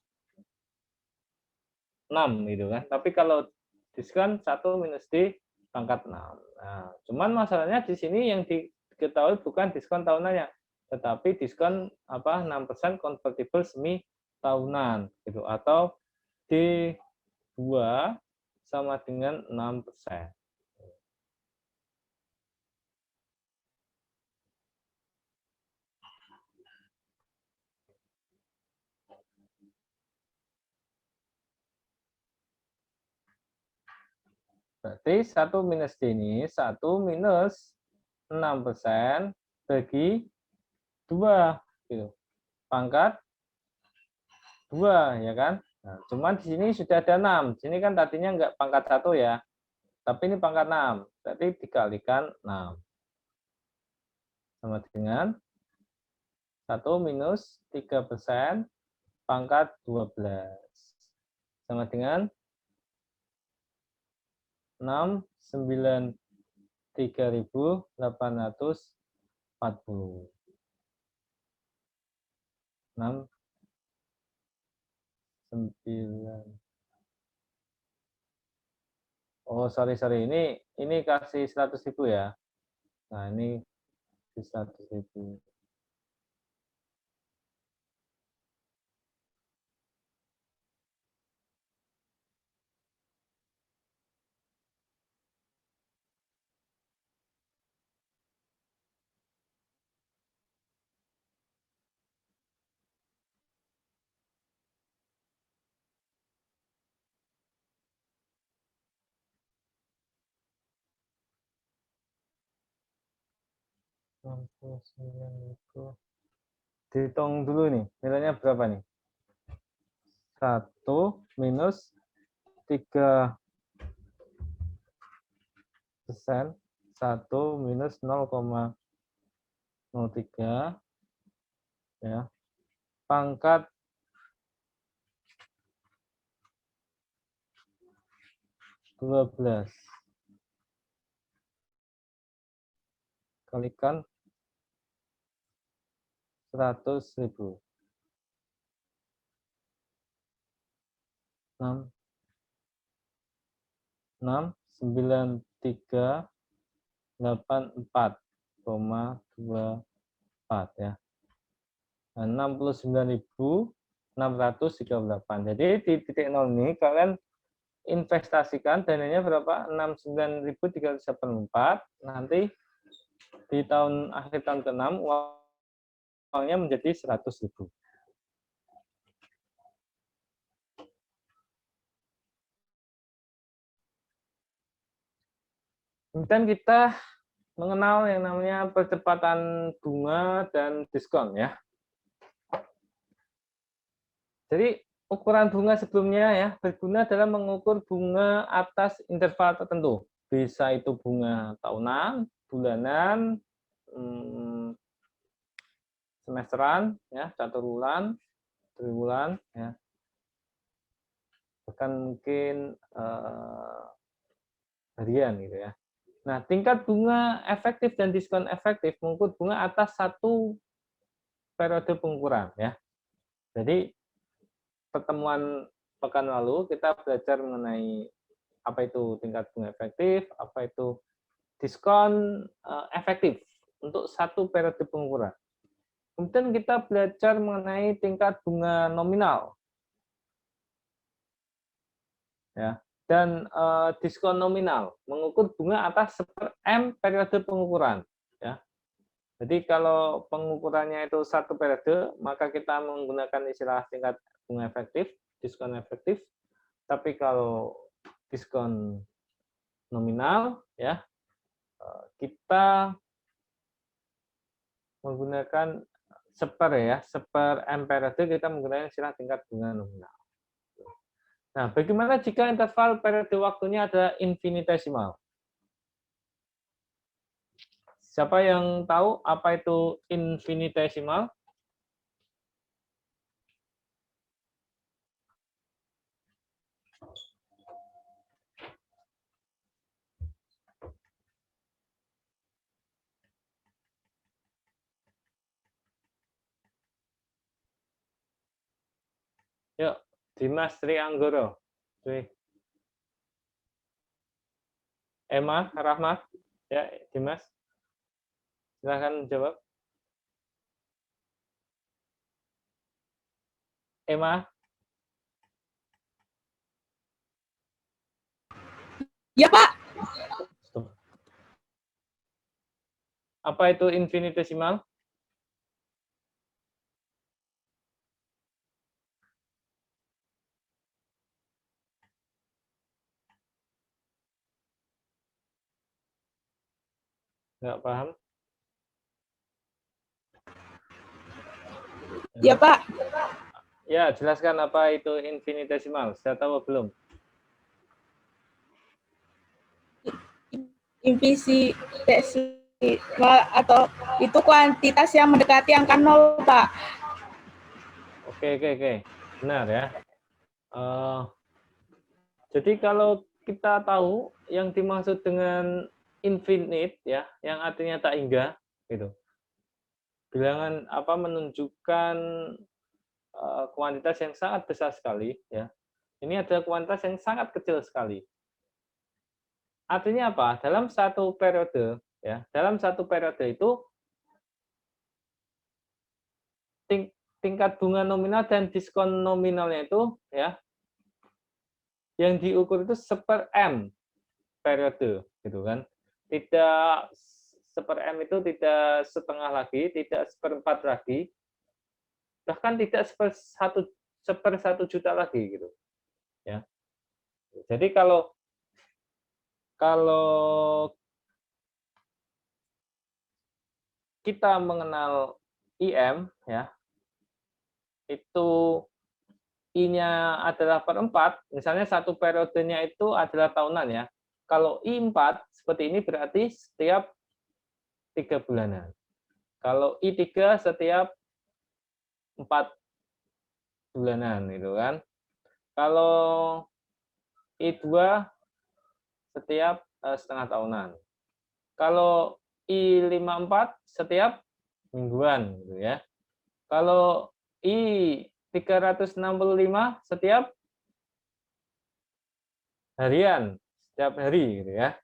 6 gitu kan. Tapi kalau diskon 1 minus D pangkat 6. Nah, cuman masalahnya di sini yang diketahui bukan diskon tahunannya, tetapi diskon 6% convertible semi tahunan gitu, atau D2 sama dengan 6%. Berarti 1 minus D ini 1 minus 6% bagi 2 gitu. Pangkat 2 ya kan? Nah, cuman di sini sudah ada 6. Di sini kan tadinya enggak pangkat 1 ya. Tapi ini pangkat 6. Berarti dikalikan 6. Sama dengan 1 minus 3% pangkat 12. Sama dengan 693.840. 6 9. Oh, sorry. Ini kasih 100.000 ya. Nah, ini 100.000. Dihitung dulu nih, nilainya berapa nih? 1 minus 3%, 1 minus 0,03 ya. Pangkat 12 kalikan 100.000. 6 9384,24 ya. 69.638. Jadi di titik 0 ini kalian investasikan dananya berapa? 69.384. Nanti di akhir tahun ke-6 uangnya menjadi 100.000. Kemudian kita mengenal yang namanya percepatan bunga dan diskon ya. Jadi ukuran bunga sebelumnya ya berguna dalam mengukur bunga atas interval tertentu. Bisa itu bunga tahunan, bulanan, semesteran, ya, caturbulan, triwulan, ya, bahkan mungkin harian gitu ya. Nah, tingkat bunga efektif dan diskon efektif mengukur bunga atas satu periode pengukuran ya. Jadi pertemuan pekan lalu kita belajar mengenai apa itu tingkat bunga efektif, apa itu diskon efektif untuk satu periode pengukuran. Kemudian kita belajar mengenai tingkat bunga nominal, ya, dan diskon nominal, mengukur bunga atas 1/M periode pengukuran. Ya. Jadi kalau pengukurannya itu satu periode, maka kita menggunakan istilah tingkat bunga efektif, diskon efektif. Tapi kalau diskon nominal, ya, kita menggunakan seper M periode, kita menggunakan istilah tingkat bunga nominal. Nah, bagaimana jika interval periode waktunya ada infinitesimal? Siapa yang tahu apa itu infinitesimal? Yuk, Dimas Trianggoro. Emma, Rahmat. Ya, Dimas. Silahkan jawab. Emma. Ya, Pak. Apa itu infinitesimal? Nggak paham? Ya, Pak. Ya, jelaskan apa itu infinitesimal. Saya tahu belum? Infinitesimal atau itu kuantitas yang mendekati angka 0, Pak. Oke. Benar ya. Jadi kalau kita tahu yang dimaksud dengan infinite, ya, yang artinya tak hingga, gitu. Bilangan apa menunjukkan kuantitas yang sangat besar sekali, ya. Ini adalah kuantitas yang sangat kecil sekali. Artinya apa? Dalam satu periode, ya, dalam satu periode itu tingkat bunga nominal dan diskon nominalnya itu, ya, yang diukur itu 1/M periode, gitu kan? Tidak 1/M itu tidak setengah lagi, tidak 1/4 lagi, bahkan tidak 1/1 juta lagi, gitu. Ya. Jadi kalau kita mengenal IM, ya, itu I-nya adalah 1/4, misalnya satu periodenya itu adalah tahunan, ya. Kalau I4 seperti ini berarti setiap 3 bulanan. Kalau I3 setiap 4 bulanan, gitu kan. Kalau I2 setiap setengah tahunan. Kalau I54 setiap mingguan, gitu ya. Kalau I365 setiap harian, setiap hari, gitu ya.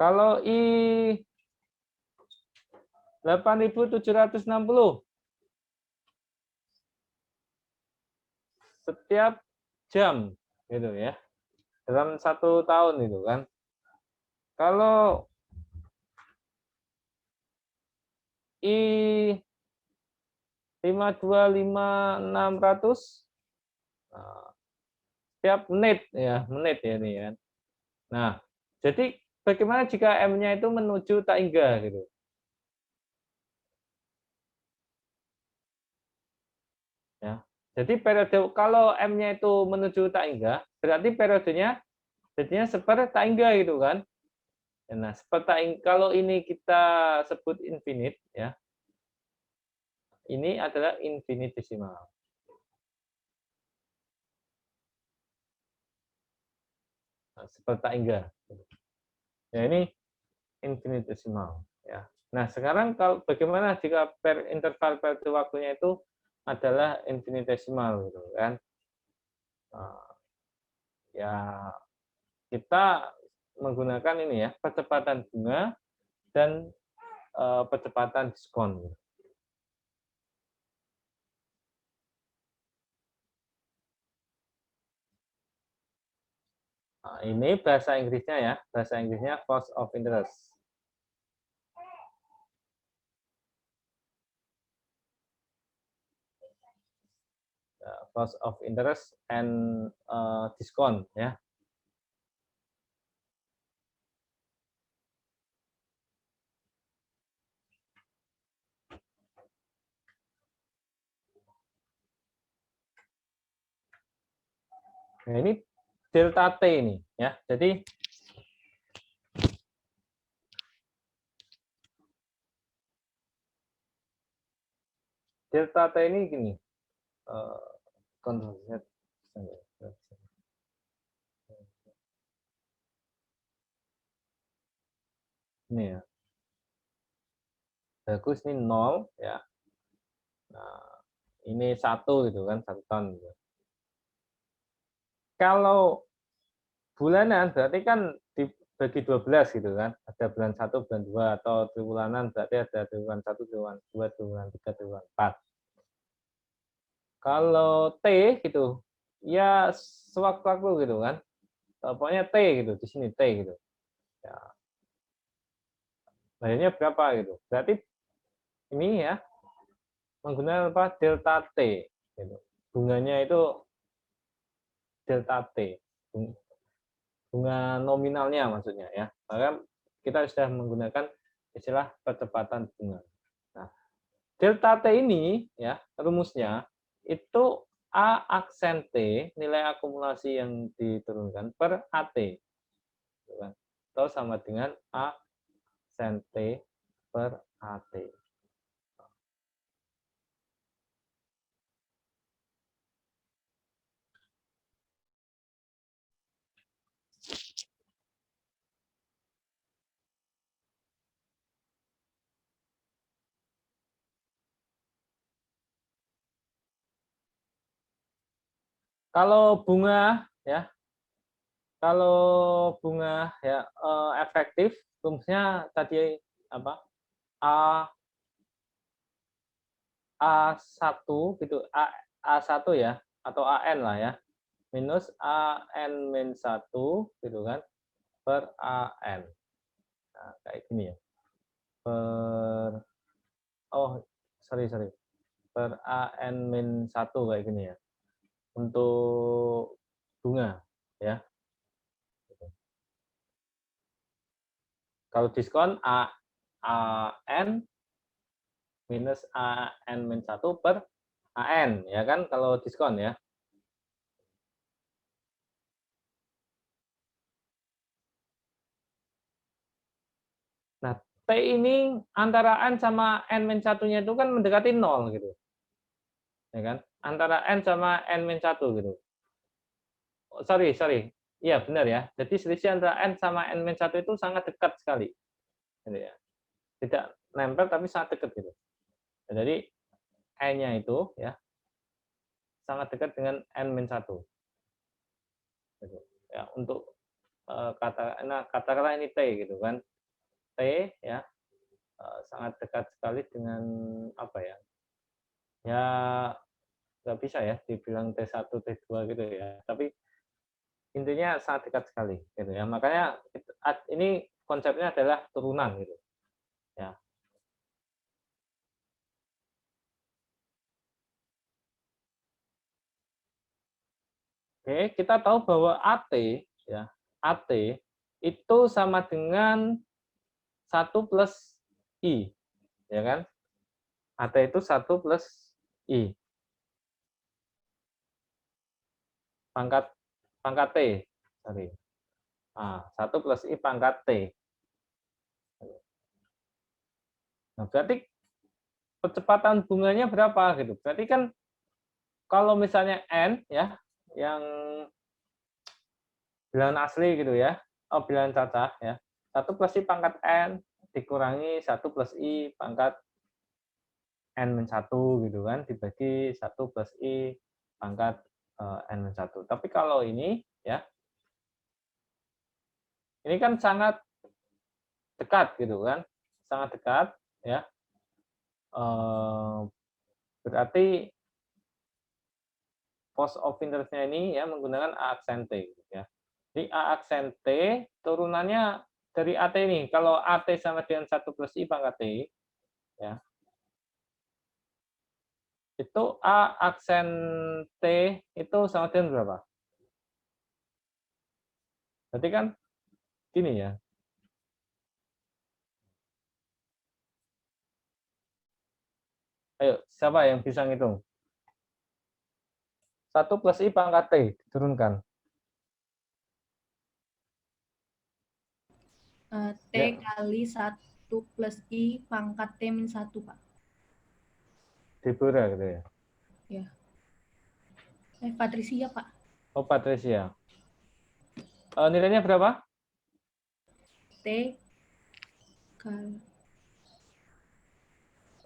Kalau I8760 setiap jam, gitu ya, dalam 1 tahun, itu kan. Kalau I525.600 setiap menit, ya, menit ya ini ya. Nah, jadi bagaimana jika M-nya itu menuju tak hingga, gitu. Ya. Jadi periode kalau M-nya itu menuju tak hingga, berarti periodenya jadinya seper tak hingga, gitu kan. Nah, kalau ini kita sebut infinite, ya. Ini adalah infinitesimal. Nah, seper tak hingga. Ya, ini infinitesimal, ya. Nah, sekarang kalau bagaimana jika interval periode waktunya itu adalah infinitesimal gitu kan? Nah, ya kita menggunakan ini ya, percepatan bunga dan percepatan diskon. Nah, ini bahasa Inggrisnya ya, bahasa Inggrisnya cost of interest. Cost of interest and discount ya. Nah, ini delta T ini ya. Jadi delta T ini gini. Ini ya. Bagus ini 0 ya. Nah, ini 1 gitu kan, 1 ton gitu. Kalau bulanan berarti kan dibagi 12 gitu kan. Ada bulan 1, bulan 2 atau triwulan berarti ada triwulan 1, triwulan 2, triwulan 3, triwulan 4. Kalau T gitu, ya sewaktu-waktu gitu kan. Pokoknya T gitu, di sini T gitu. Ya. Bayarnya berapa gitu. Berarti ini ya menggunakan apa? Delta T gitu. Bunganya itu delta T. Bunga nominalnya maksudnya ya. Maka kita sudah menggunakan istilah percepatan bunga. Nah, delta T ini ya rumusnya itu A aksen T, nilai akumulasi yang diturunkan per AT. Atau sama dengan A aksen T per AT. Kalau bunga ya, efektif rumusnya tadi apa? A1 gitu, A1 ya atau AN lah ya. Minus AN-1 gitu kan per AN. Nah, kayak gini ya. Sorry. Per AN-1 kayak gini ya. Untuk bunga ya. Kalau diskon AN minus AN-1 per AN ya kan kalau diskon ya. Nah, T ini antara N sama N-1-nya itu kan mendekati 0 gitu. Ya kan? Antara N sama N-1 gitu. Oh, sorry. Iya, benar ya. Jadi selisih antara N sama N-1 itu sangat dekat sekali. Gitu ya. Tidak nempel tapi sangat dekat gitu. Jadi N-nya itu ya sangat dekat dengan N-1. Gitu. Ya, untuk katakanlah ini T gitu kan. T ya sangat dekat sekali dengan apa ya? Ya nggak bisa ya dibilang T1, T2 gitu ya. Tapi intinya sangat dekat sekali gitu ya. Makanya ini konsepnya adalah turunan gitu. Ya. Oke, kita tahu bahwa AT ya, AT itu sama dengan 1 plus I. Ya kan? AT itu 1 plus I. Pangkat T. Sorry. Nah, 1 plus I pangkat T. Nah, berarti percepatan bunganya berapa gitu. Berarti kan kalau misalnya N ya, yang bilangan asli gitu ya, bilangan cacah ya, 1 plus I pangkat N dikurangi 1 plus I pangkat N-1 gitu kan, dibagi 1 plus I pangkat N-1. Tapi kalau ini ya, ini kan sangat dekat gitu kan, sangat dekat ya. Berarti post of interest-nya ini ya menggunakan A aksen T gitu ya. Di A aksen T turunannya dari AT ini. Kalau AT sama dengan 1 plus I pangkat T ya. Itu A aksen T itu sama dengan berapa? Berarti kan gini ya. Ayo, siapa yang bisa ngitung? 1 plus I pangkat T diturunkan. T Ya. kali 1 plus I pangkat T min 1, Pak. Deborah gitu ya. Ya. Patricia, Pak. Oh, Patricia. Nilainya berapa? T kali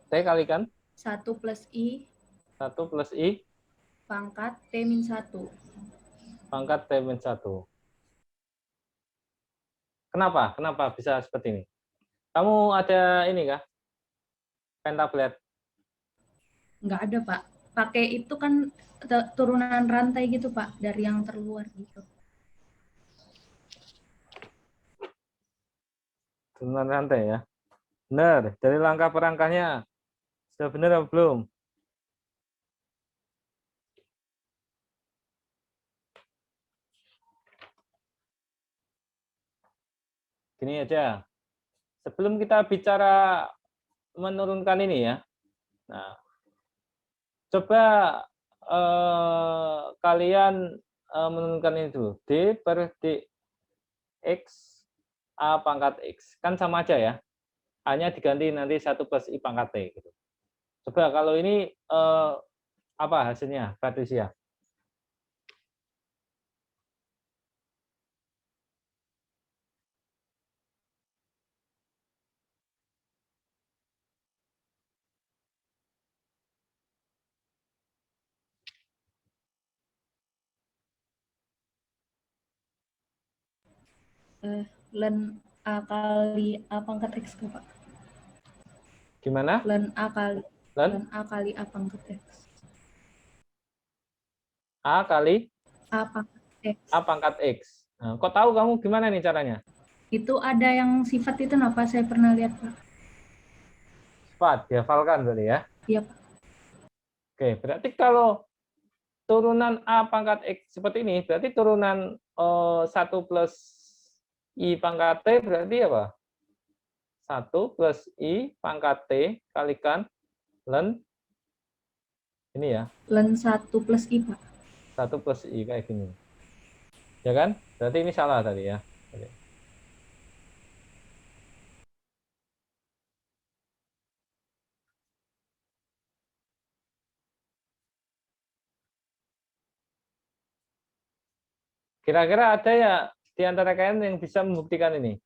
T kalikan 1 plus I 1 plus I pangkat T min 1. pangkat T min 1. Kenapa? Kenapa bisa seperti ini? Kamu ada ini kah? Pen tablet? Nggak ada, Pak. Pakai itu kan turunan rantai gitu, Pak, dari yang terluar gitu. Turunan rantai ya. Benar. Dari langkah perangkahnya. Sudah benar atau belum? Gini aja. Sebelum kita bicara menurunkan ini ya. Nah, coba kalian menurunkan ini dulu. D per dx A pangkat X. Kan sama aja ya. A-nya diganti nanti 1 plus I pangkat T. Gitu. Coba kalau ini apa hasilnya, Patricia? Len A kali A pangkat X, Pak. Gimana? Len A kali A pangkat X. A kali A pangkat X. A pangkat X. Nah, kok tahu kamu gimana nih caranya? Itu ada yang sifat itu apa? Saya pernah lihat, Pak. Cepat, dihafalkan berarti ya. Iya, Pak. Oke, berarti kalau turunan A pangkat X seperti ini, berarti turunan 1 plus I pangkat T berarti apa? 1 plus I pangkat T kalikan len ini ya. Len 1 plus I, Pak. 1 plus I kayak gini. Ya kan? Berarti ini salah tadi ya. Oke. Kira-kira ada ya di antara kalian yang bisa membuktikan ini?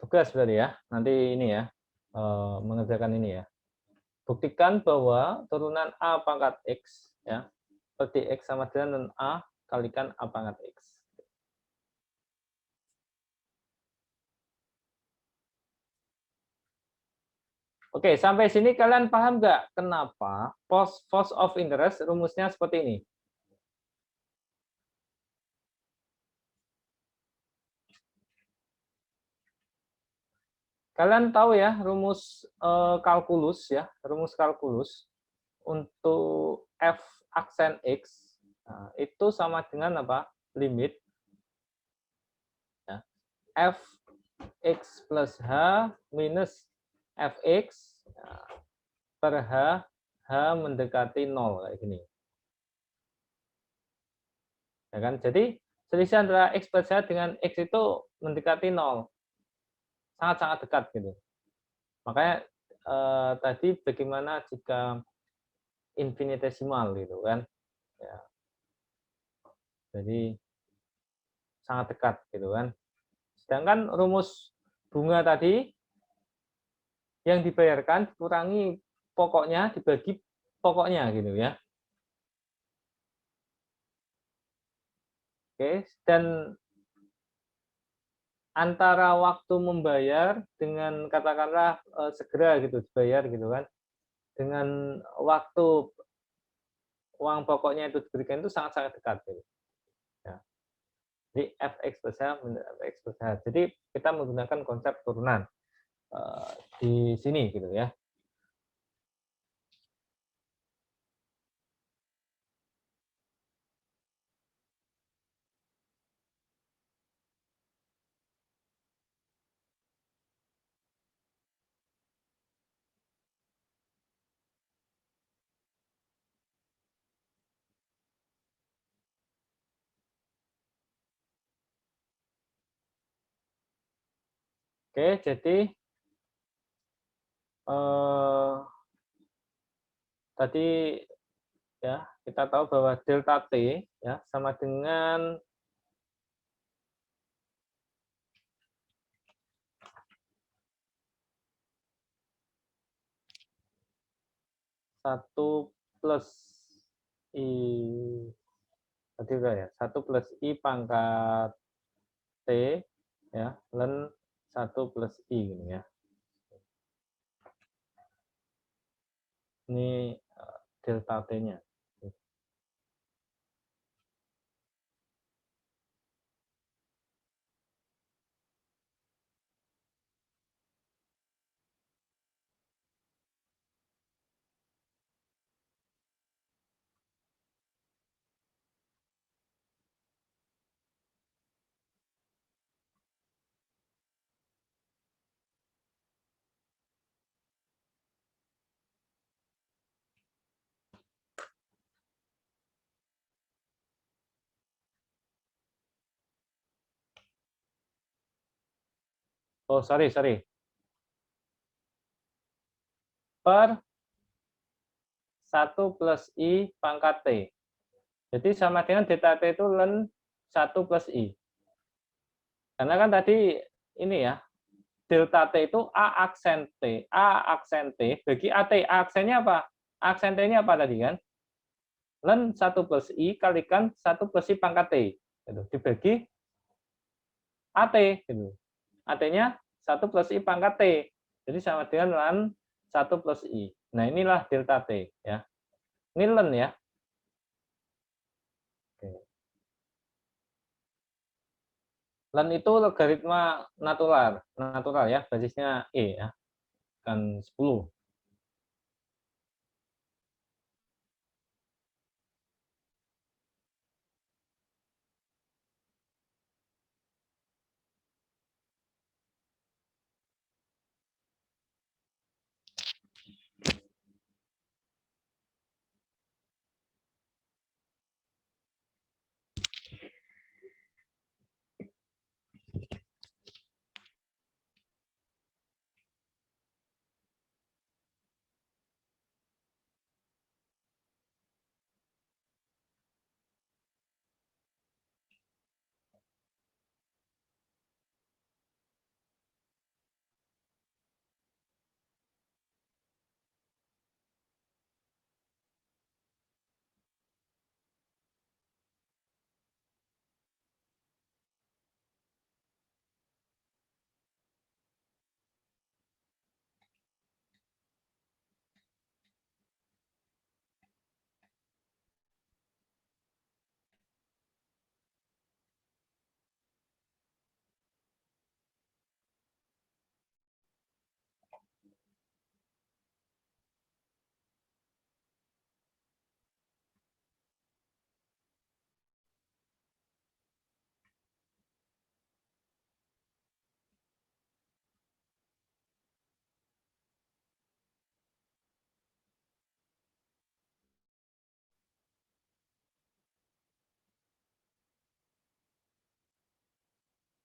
Tugas berarti ya. Nanti ini ya, mengerjakan ini ya. Buktikan bahwa turunan A pangkat X ya, per dx sama dengan A kalikan A pangkat X. Oke, sampai sini kalian paham nggak kenapa post of interest rumusnya seperti ini? Kalian tahu ya rumus kalkulus ya, rumus kalkulus untuk f aksen x itu sama dengan apa? Limit ya, f x plus h minus fx per h mendekati 0 kayak gini. Ya kan? Jadi selisih antara x plus h dengan x itu mendekati 0. Sangat-sangat dekat gitu. Makanya tadi bagaimana jika infinitesimal gitu kan. Ya. Jadi sangat dekat gitu kan. Sedangkan rumus bunga tadi yang dibayarkan dikurangi pokoknya dibagi pokoknya gitu ya. Oke, dan antara waktu membayar dengan katakanlah segera gitu dibayar gitu kan. Dengan waktu uang pokoknya itu diberikan itu sangat-sangat dekat gitu. Ya. Jadi fx plus h menjadi fx plus h. Jadi kita menggunakan konsep turunan di sini gitu ya. Oke, jadi tadi ya kita tahu bahwa delta T ya sama dengan satu plus I tadi udah ya, 1 + I pangkat T ya, ln 1 + I gini ya. Ini delta T-nya. Oh, sorry. Per 1 + I pangkat T. Jadi sama dengan delta T itu ln 1 + I. Karena kan tadi ini ya, delta T itu A aksen T. A aksen T bagi AT. A aksennya apa? A aksen T-nya apa tadi kan? Ln 1 + I kalikan 1 + I pangkat T. Gitu. Dibagi AT. Gitu. AT-nya 1 + I pangkat T. Jadi sama dengan ln 1 + I. Nah, inilah delta T. Ya. Ini ln ya. Ln itu logaritma natural ya, basisnya E ya, kan 10.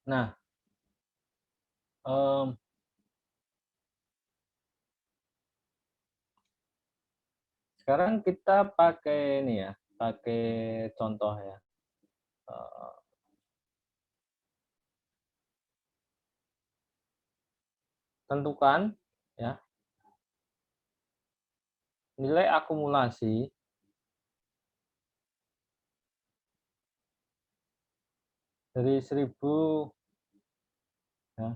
Nah, sekarang kita pakai ini ya, pakai contoh ya. eh, tentukan ya nilai akumulasi dari 1000 ya,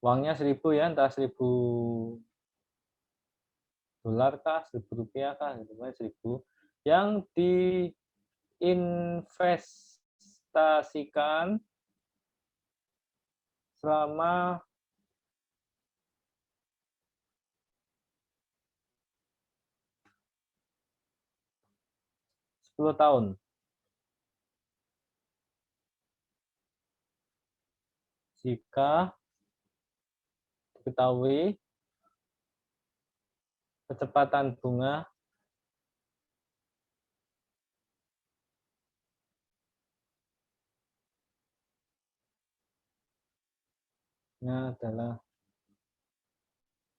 uangnya 1000 ya, entah 1000 dolar kah, 1000 rupiah kah, gitu kan 1000 yang diinvestasikan selama 10 tahun. Jika diketahui kecepatan bunganya adalah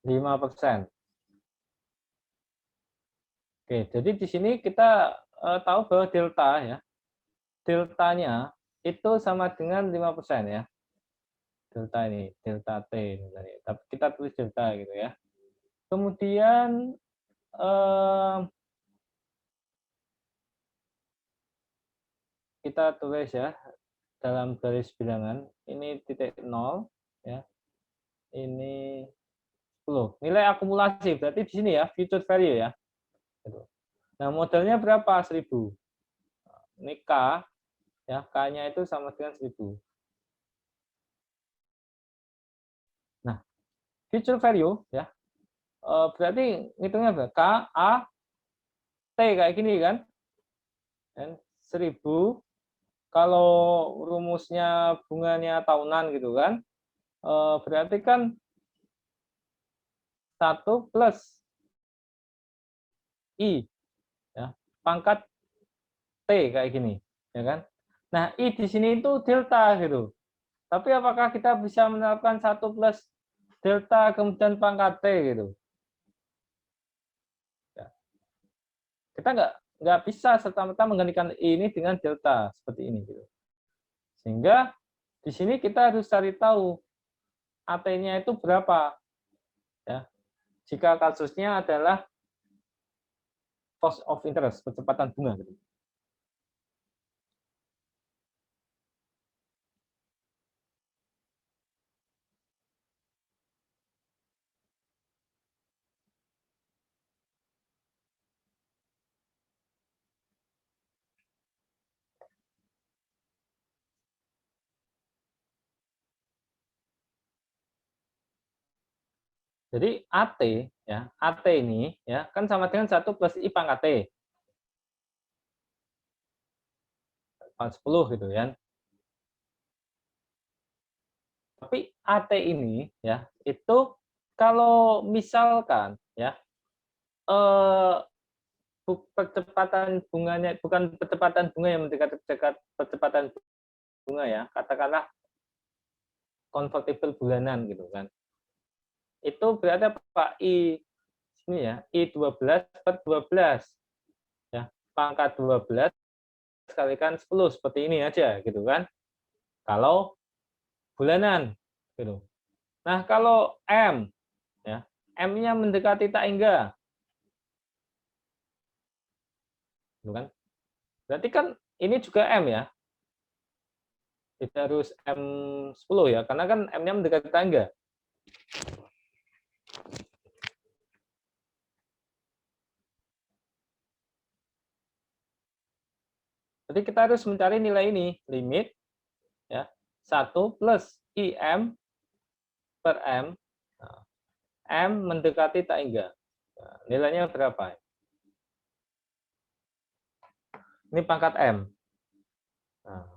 5%. Oke, jadi di sini kita tahu bahwa delta ya. Deltanya itu sama dengan 5% ya. Delta ini, delta T misalnya. Tapi kita tulis delta gitu ya. Kemudian kita tulis ya dalam garis bilangan ini titik 0 ya. Ini 10. Nilai akumulasi berarti di sini ya, future value ya. Nah, modalnya berapa? 1000. Ini K ya, K-nya itu sama dengan 1000. Nah, future value ya. Berarti ngitungnya berapa? K, A, T kayak gini kan. Dan 1000 kalau rumusnya bunganya tahunan gitu kan. Berarti kan 1 plus I ya, pangkat T kayak gini, ya kan? Nah, I di sini itu delta gitu. Tapi apakah kita bisa menerapkan 1 plus delta kemudian pangkat T gitu? Ya. Kita nggak bisa serta-merta menggantikan I ini dengan delta seperti ini gitu. Sehingga di sini kita harus cari tahu AT-nya itu berapa. Ya. Jika kasusnya adalah cost of interest, percepatan bunga gitu. Jadi AT ya, AT ini ya kan sama dengan 1 plus I pangkat T. 10 gitu ya. Tapi AT ini ya, itu kalau misalkan ya percepatan bunganya bukan percepatan bunga yang mendekati percepatan bunga ya, katakanlah convertible bulanan gitu kan. Itu berarti apa? I ini ya, I12 per 12 ya, pangkat 12 kalikan 10 seperti ini aja gitu kan. Kalau bulanan gitu. Nah, kalau M ya, M-nya mendekati tak hingga. Gitu kan? Berarti kan ini juga M ya. Tidak harus M10 ya, karena kan M-nya mendekati tangga. Jadi kita harus mencari nilai ini, limit ya, 1 plus IM per M. Nah, M mendekati tak hingga. Nah, nilainya berapa? Ini pangkat M. Nah,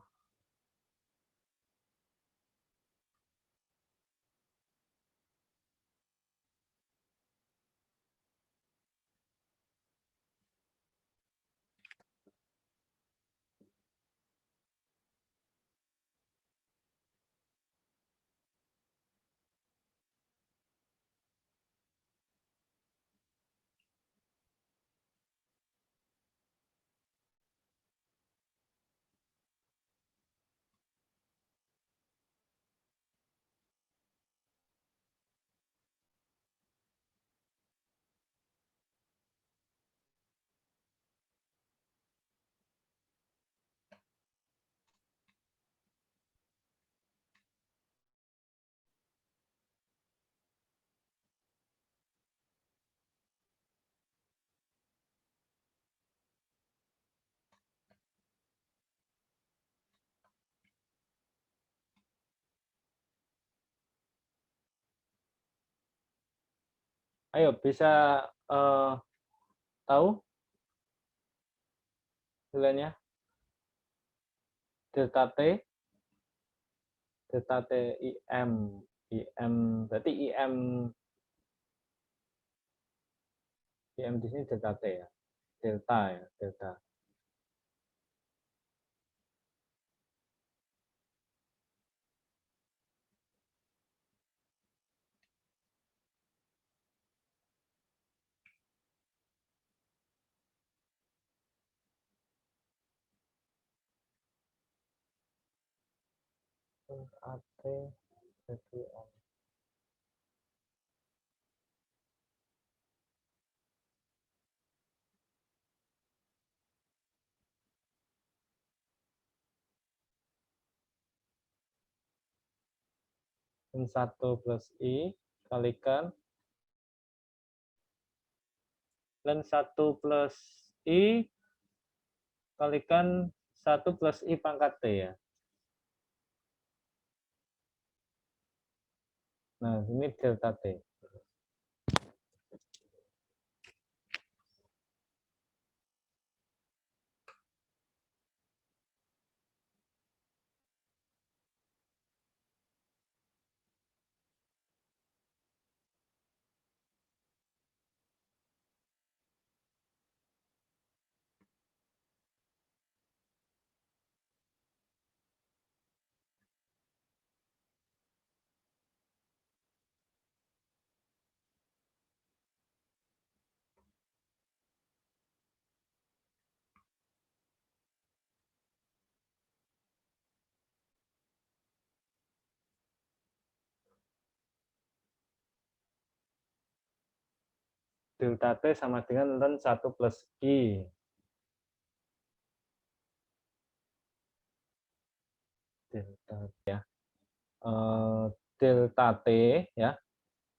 Ayo, bisa tahu nilainya? Delta T, IM, berarti IM di sini delta T ya, delta. AT jadi M. N1 plus I kalikan N1 plus I kalikan 1 plus I pangkat T ya. Nah, ini delta T. Delta T sama dengan Len 1 plus I. Delta ya. Delta T ya.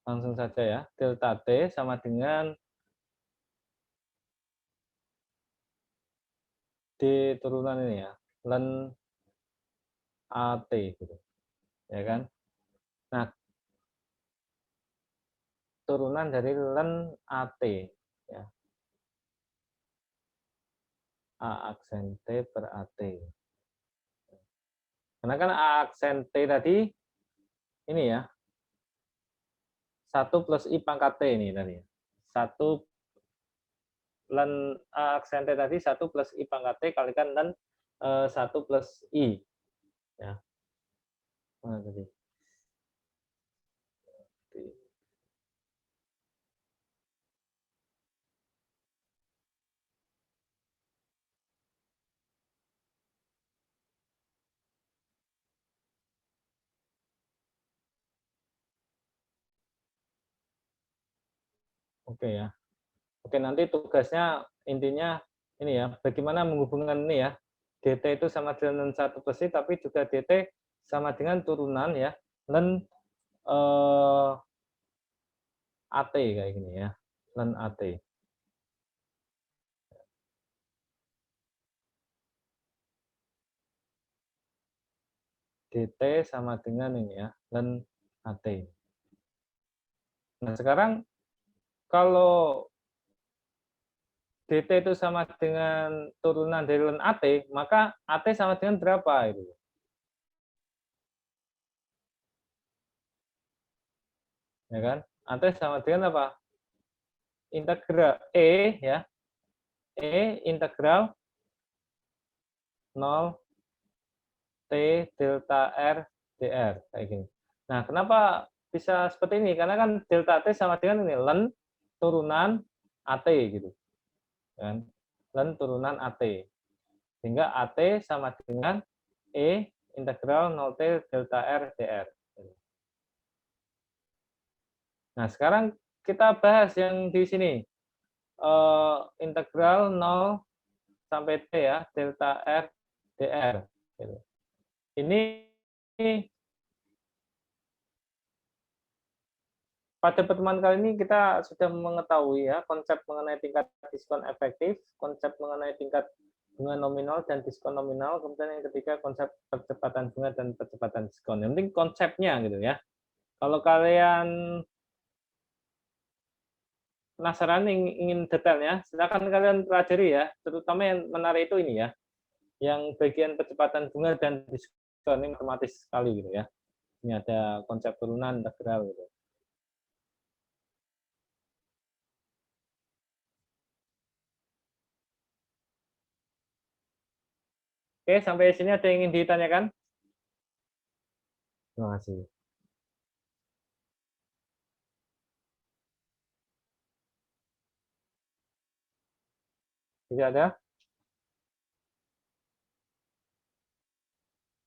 Langsung saja ya. Delta T sama dengan D turunan ini ya. Len AT gitu. Ya kan? Nah, turunan dari len AT ya. A aksen T per AT. Karena kan A aksen T tadi ini ya. 1 plus I pangkat T ini tadi. 1 len A aksen T tadi 1 plus I pangkat T kalikan len 1 plus I. Ya. Nah, tadi. Oke ya. Oke, nanti tugasnya intinya ini ya, bagaimana menghubungkan ini ya. DT itu sama dengan 1 plus I, tapi juga DT sama dengan turunan ya, len AT kayak gini ya, len AT. DT sama dengan ini ya, len AT. Nah, sekarang kalau DT itu sama dengan turunan dari len AT, maka AT sama dengan berapa itu? Ya kan? AT sama dengan apa? Integral E ya. E integral 0 T delta R dr kayak gini. Nah, kenapa bisa seperti ini? Karena kan delta T sama dengan ini len turunan AT gitu. Kan? Len turunan AT. Sehingga AT sama dengan E integral 0T delta R dr. Nah, sekarang kita bahas yang di sini. Integral 0 sampai T ya, delta R dr. Gitu. Ini pada pertemuan kali ini kita sudah mengetahui ya konsep mengenai tingkat diskon efektif, konsep mengenai tingkat bunga nominal dan diskon nominal, kemudian yang ketiga konsep percepatan bunga dan percepatan diskon. Yang penting konsepnya gitu ya. Kalau kalian penasaran ingin detailnya, silakan kalian pelajari ya. Terutama yang menarik itu ini ya, yang bagian percepatan bunga dan diskon ini matematis sekali gitu ya. Ini ada konsep turunan integral gitu. Oke, sampai sini ada yang ingin ditanyakan? Terima kasih. Tidak ada?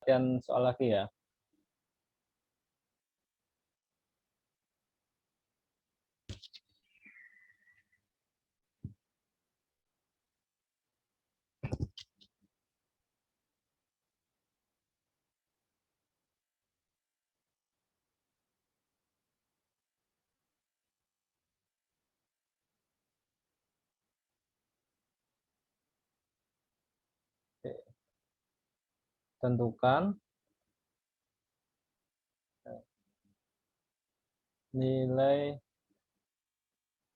Dan soal lagi ya. Oke. Tentukan nilai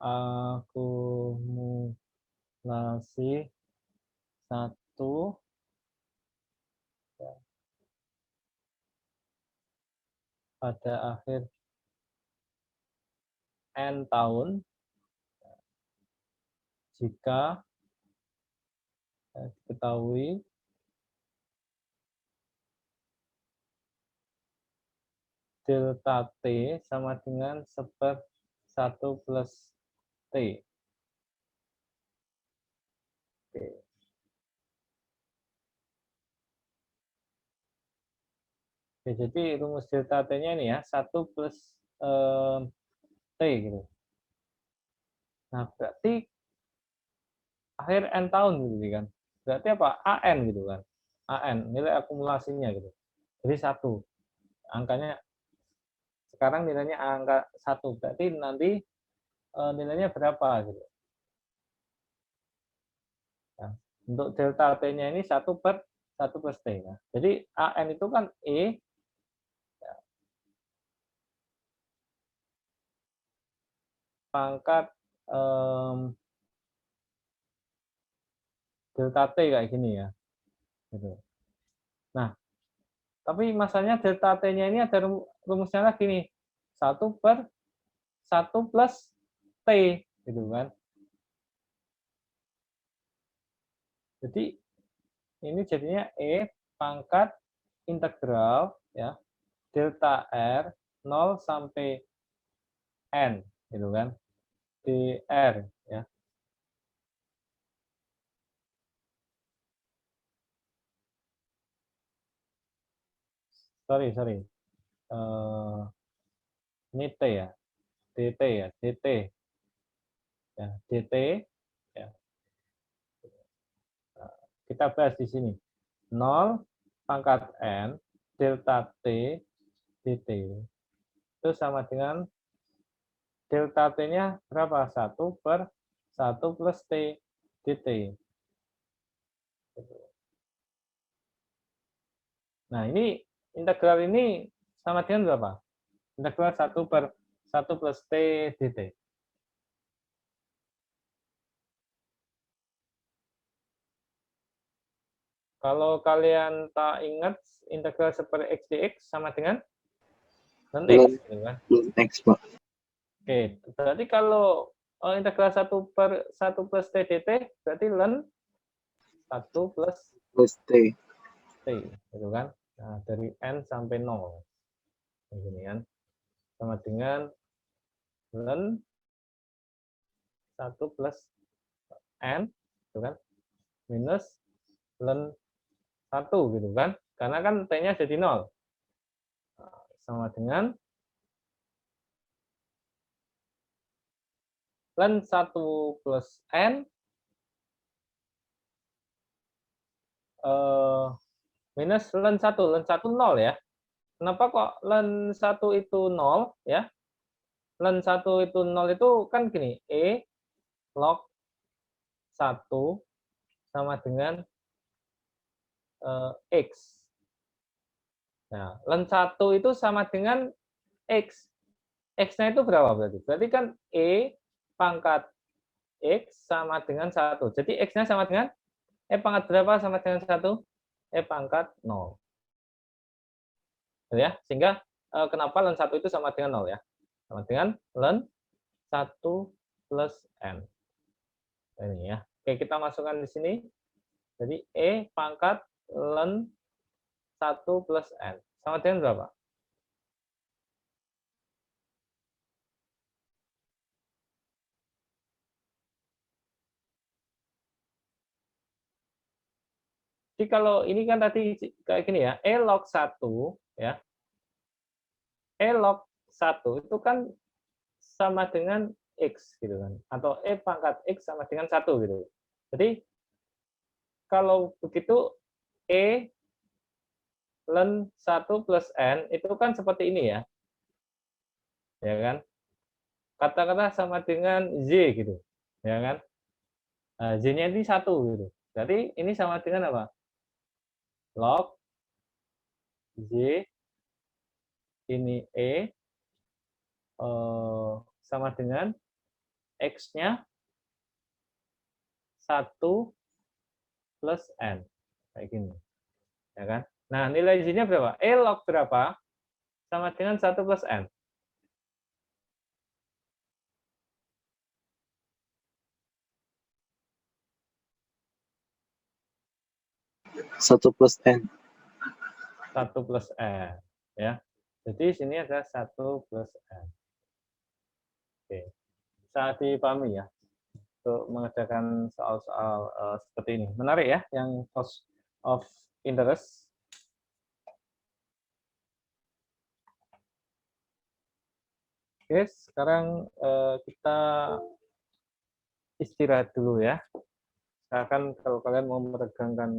akumulasi 1 pada akhir N tahun jika diketahui delta T sama dengan 1 plus T. Oke. Oke, jadi rumus delta T-nya ini ya, 1 plus T gitu. Nah, berarti akhir N tahun gitu kan. Berarti apa? AN gitu kan. AN, nilai akumulasinya gitu. Jadi 1. Angkanya sekarang nilainya angka 1. Berarti nanti nilainya berapa gitu. Nah, untuk delta T-nya ini 1 per 1 plus T. Nah, jadi AN itu kan E pangkat delta T kayak gini ya. Gitu. Nah, tapi masalahnya delta T-nya ini ada rumusnya lagi nih. 1 per 1 plus T. Gitu kan. Jadi ini jadinya E pangkat integral ya delta R 0 sampai N gitu kan. dr ya. Sorry. Ini T ya. dt ya, dt ya, dt ya. Nah, kita bahas di sini. 0 pangkat N delta T dt itu sama dengan delta T-nya berapa? 1 per 1 plus T dt. Nah, ini integral ini sama dengan berapa? Integral 1 per 1 plus T dt. Kalau kalian tak ingat, integral seperti x dx sama dengan ln x. Gitu kan? X, Pak. Oke, berarti kalau integral 1 per 1 plus T dt, berarti ln 1 plus T. T. Gitu kan? Nah, dari N sampai 0. Begini kan. Sama dengan ln 1 plus N, gitu kan? Minus ln 1 gitu kan, karena kan T-nya jadi 0. Nah, sama dengan ln 1 plus N minus ln 1. Ln 1 0 ya. Kenapa kok ln 1 itu 0 ya? Ln 1 itu 0 itu kan gini, E log 1 sama dengan X. Nah, ln 1 itu sama dengan X. X-nya itu berapa berarti? Berarti kan E pangkat X sama dengan 1. Jadi X-nya sama dengan E pangkat berapa sama dengan 1? E pangkat 0. Ya, sehingga kenapa ln 1 itu sama dengan 0 ya? Sama dengan ln 1 plus N. Ini ya. Oke, kita masukkan di sini. Jadi E pangkat ln 1 plus N. Sama dengan berapa? Jadi kalau ini kan tadi kayak gini ya, E log 1 ya. E log 1 itu kan sama dengan X gitu kan. Atau E pangkat X sama dengan 1 gitu. Jadi kalau begitu E ln 1 plus N itu kan seperti ini ya. Ya kan? Kata-kata sama dengan Z gitu. Ya kan? Nah, Z-nya ini 1 gitu. Jadi ini sama dengan apa? Log Z ini E sama dengan X-nya 1 plus N. Kayak gini. Ya kan? Nah, nilai Z-nya berapa? E log berapa? Sama dengan 1 plus N. 1 plus N. 1 plus N. Ya. Jadi sini ada 1 plus N. Oke. Bisa dipahami ya untuk mengerjakan soal-soal seperti ini. Menarik ya yang cost of interest. Oke, sekarang kita istirahat dulu ya. Silakan kalau kalian mau meregangkan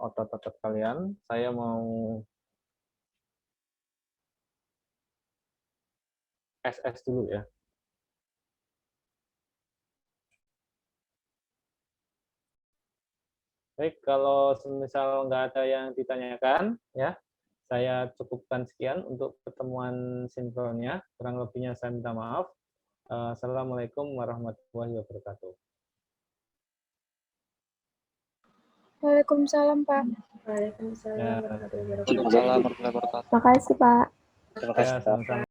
otot-otot kalian, saya mau SS dulu ya. Baik, kalau semisal nggak ada yang ditanyakan, ya, saya cukupkan sekian untuk pertemuan sinkronnya. Kurang lebihnya saya minta maaf. Assalamualaikum warahmatullahi wabarakatuh. Waalaikumsalam, Pak. Ya, Waalaikumsalam warahmatullahi wabarakatuh. Makasih, Pak. Terima ya, kasih, Pak. sama-sama.